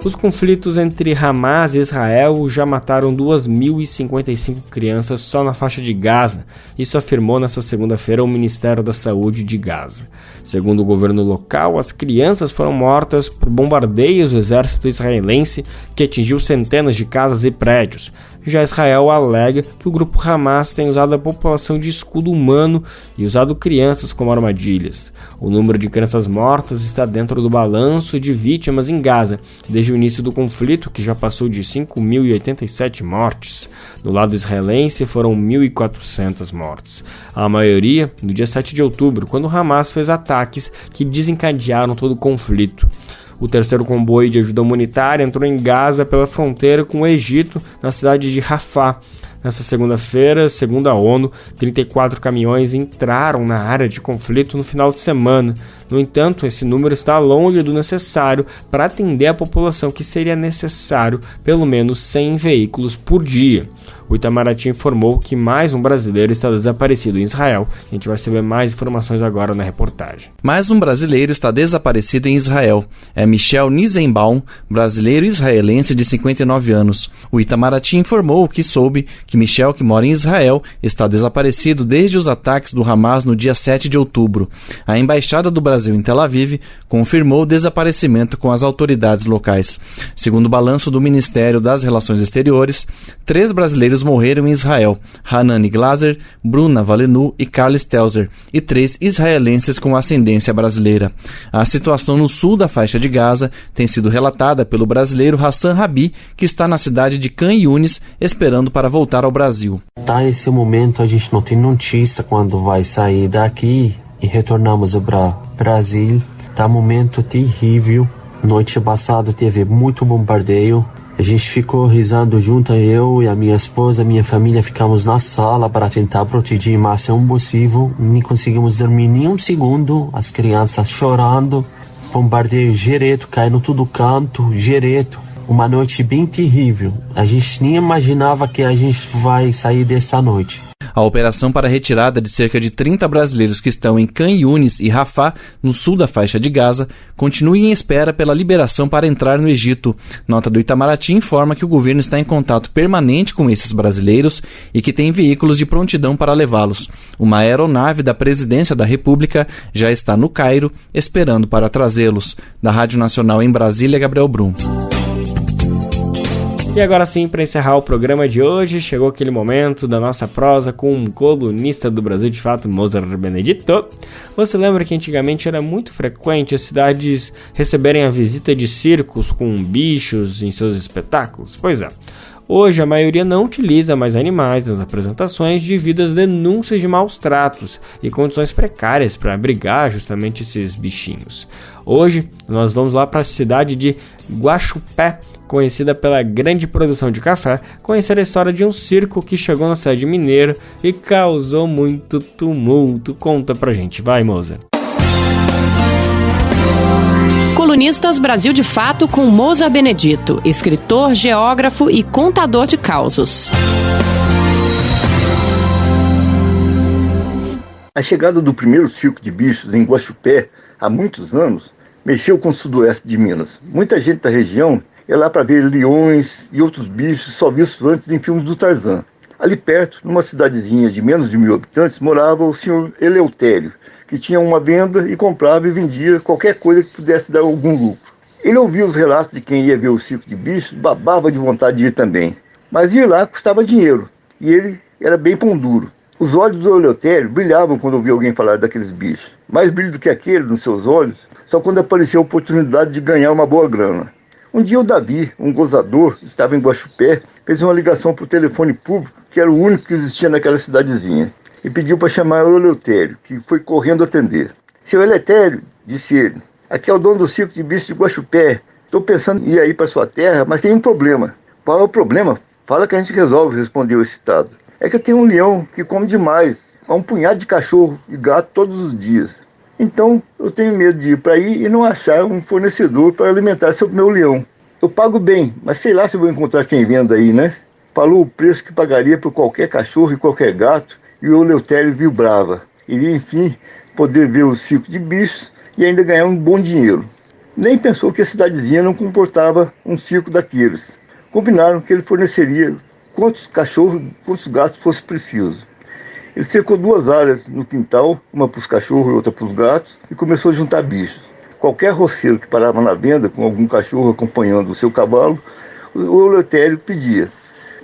Os conflitos entre Hamas e Israel já mataram 2.055 crianças só na faixa de Gaza, isso afirmou nesta segunda-feira o Ministério da Saúde de Gaza. Segundo o governo local, as crianças foram mortas por bombardeios do exército israelense que atingiu centenas de casas e prédios. Já Israel alega que o grupo Hamas tem usado a população de escudo humano e usado crianças como armadilhas. O número de crianças mortas está dentro do balanço de vítimas em Gaza, desde o início do conflito, que já passou de 5.087 mortes. No lado israelense foram 1.400 mortes. A maioria no dia 7 de outubro, quando Hamas fez ataques que desencadearam todo o conflito. O terceiro comboio de ajuda humanitária entrou em Gaza pela fronteira com o Egito, na cidade de Rafah. Nessa segunda-feira, segundo a ONU, 34 caminhões entraram na área de conflito no final de semana. No entanto, esse número está longe do necessário para atender a população, que seria necessário pelo menos 100 veículos por dia. O Itamaraty informou que mais um brasileiro está desaparecido em Israel. A gente vai saber mais informações agora na reportagem. Mais um brasileiro está desaparecido em Israel. É Michel Nizenbaum, brasileiro israelense de 59 anos. O Itamaraty informou que soube que Michel, que mora em Israel, está desaparecido desde os ataques do Hamas no dia 7 de outubro. A Embaixada do Brasil em Tel Aviv confirmou o desaparecimento com as autoridades locais. Segundo o balanço do Ministério das Relações Exteriores, 3 brasileiros morreram em Israel: Hanani Glaser, Bruna Valenu e Carl Stelzer, e 3 israelenses com ascendência brasileira. A situação no sul da faixa de Gaza tem sido relatada pelo brasileiro Hassan Rabi, que está na cidade de Khan Yunis, esperando para voltar ao Brasil. Tá, esse momento a gente não tem notícia quando vai sair daqui e retornamos para Brasil. Tá um momento terrível. Noite passada teve muito bombardeio. A gente ficou rezando junto, eu e a minha esposa, a minha família, ficamos na sala para tentar proteger o máximo possível. Nem conseguimos dormir nem um segundo, as crianças chorando, bombardeio direto, caindo tudo canto, direto. Uma noite bem terrível. A gente nem imaginava que a gente vai sair dessa noite. A operação para a retirada de cerca de 30 brasileiros que estão em Khan Yunis e Rafah, no sul da faixa de Gaza, continua em espera pela liberação para entrar no Egito. Nota do Itamaraty informa que o governo está em contato permanente com esses brasileiros e que tem veículos de prontidão para levá-los. Uma aeronave da Presidência da República já está no Cairo, esperando para trazê-los. Da Rádio Nacional em Brasília, Gabriel Brum. E agora sim, para encerrar o programa de hoje, chegou aquele momento da nossa prosa com um colunista do Brasil de Fato, Moser Benedito. Você lembra que antigamente era muito frequente as cidades receberem a visita de circos com bichos em seus espetáculos? Pois é. Hoje a maioria não utiliza mais animais nas apresentações devido às denúncias de maus tratos e condições precárias para abrigar justamente esses bichinhos. Hoje nós vamos lá para a cidade de Guaxupé, conhecida pela grande produção de café, conhecer a história de um circo que chegou na cidade mineira e causou muito tumulto. Conta pra gente, vai, Moza. Colunistas Brasil de Fato com Moza Benedito, escritor, geógrafo e contador de causos. A chegada do primeiro circo de bichos em Guaxupé, há muitos anos, mexeu com o sudoeste de Minas. Muita gente da região ia lá para ver leões e outros bichos só vistos antes em filmes do Tarzan. Ali perto, numa cidadezinha de menos de 1000 habitantes, morava o senhor Eleutério, que tinha uma venda e comprava e vendia qualquer coisa que pudesse dar algum lucro. Ele ouvia os relatos de quem ia ver o circo de bichos, babava de vontade de ir também. Mas ir lá custava dinheiro, e ele era bem pão duro. Os olhos do Eleutério brilhavam quando ouvia alguém falar daqueles bichos. Mais brilho do que aquele nos seus olhos, só quando apareceu a oportunidade de ganhar uma boa grana. Um dia o Davi, um gozador, estava em Guaxupé, fez uma ligação para o telefone público, que era o único que existia naquela cidadezinha, e pediu para chamar o Eleutério, que foi correndo atender. Seu Eleutério, disse ele, aqui é o dono do circo de bichos de Guaxupé. Estou pensando em ir aí para sua terra, mas tem um problema. Qual é o problema? Fala que a gente resolve, respondeu o excitado. É que eu tenho um leão que come demais, há um punhado de cachorro e gato todos os dias. Então, eu tenho medo de ir para aí e não achar um fornecedor para alimentar meu leão. Eu pago bem, mas sei lá se vou encontrar quem venda aí, né? Falou o preço que pagaria por qualquer cachorro e qualquer gato, e o Eleutério vibrava. Iria, enfim, poder ver o circo de bichos e ainda ganhar um bom dinheiro. Nem pensou que a cidadezinha não comportava um circo daqueles. Combinaram que ele forneceria quantos cachorros, quantos gatos fosse preciso. Ele cercou 2 áreas no quintal, uma para os cachorros e outra para os gatos, e começou a juntar bichos. Qualquer roceiro que parava na venda com algum cachorro acompanhando o seu cavalo, o Eleutério pedia.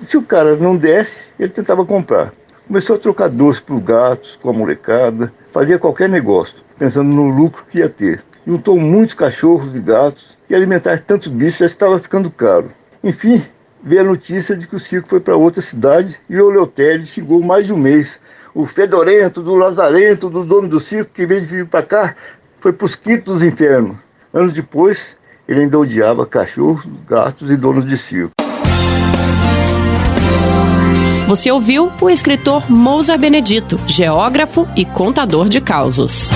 Se o cara não desse, ele tentava comprar. Começou a trocar doce para os gatos, com a molecada, fazia qualquer negócio, pensando no lucro que ia ter. Juntou muitos cachorros e gatos, e alimentar tantos bichos já estava ficando caro. Enfim, veio a notícia de que o circo foi para outra cidade e o Eleutério chegou mais de um mês. O fedorento, do lazarento, do dono do circo, que em vez de vir para cá, foi para os quintos dos infernos. Anos depois, ele ainda odiava cachorros, gatos e donos de circo. Você ouviu o escritor Moza Benedito, geógrafo e contador de causos.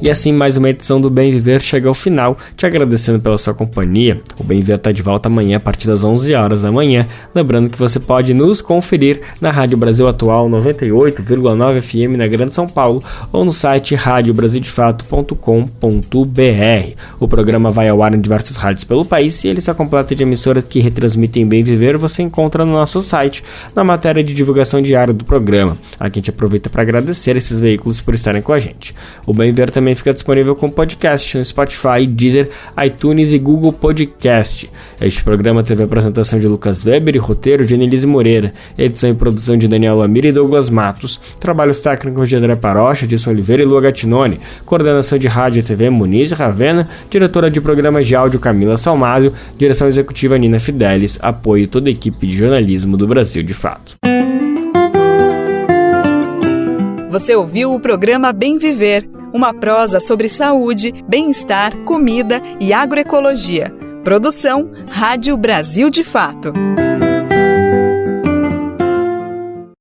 E assim mais uma edição do Bem Viver chega ao final, te agradecendo pela sua companhia. O Bem Viver está de volta amanhã a partir das 11 horas da manhã, lembrando que você pode nos conferir na Rádio Brasil Atual 98,9 FM na Grande São Paulo ou no site radiobrasildefato.com.br. O programa vai ao ar em diversas rádios pelo país e ele se completa de emissoras que retransmitem Bem Viver, você encontra no nosso site, na matéria de divulgação diária do programa. Aqui a gente aproveita para agradecer esses veículos por estarem com a gente. O Bem Viver também fica disponível como podcast no Spotify, Deezer, iTunes e Google Podcast. Este programa teve a apresentação de Lucas Weber e roteiro de Anelise Moreira, edição e produção de Daniel Lamir e Douglas Matos, trabalhos técnicos de André Parocha, Edson Oliveira e Lua Gattinone, coordenação de rádio e TV Muniz Ravena, diretora de programas de áudio Camila Salmásio, direção executiva Nina Fidelis, apoio toda a equipe de jornalismo do Brasil de Fato. Você ouviu o programa Bem Viver, uma prosa sobre saúde, bem-estar, comida e agroecologia. Produção Rádio Brasil de Fato.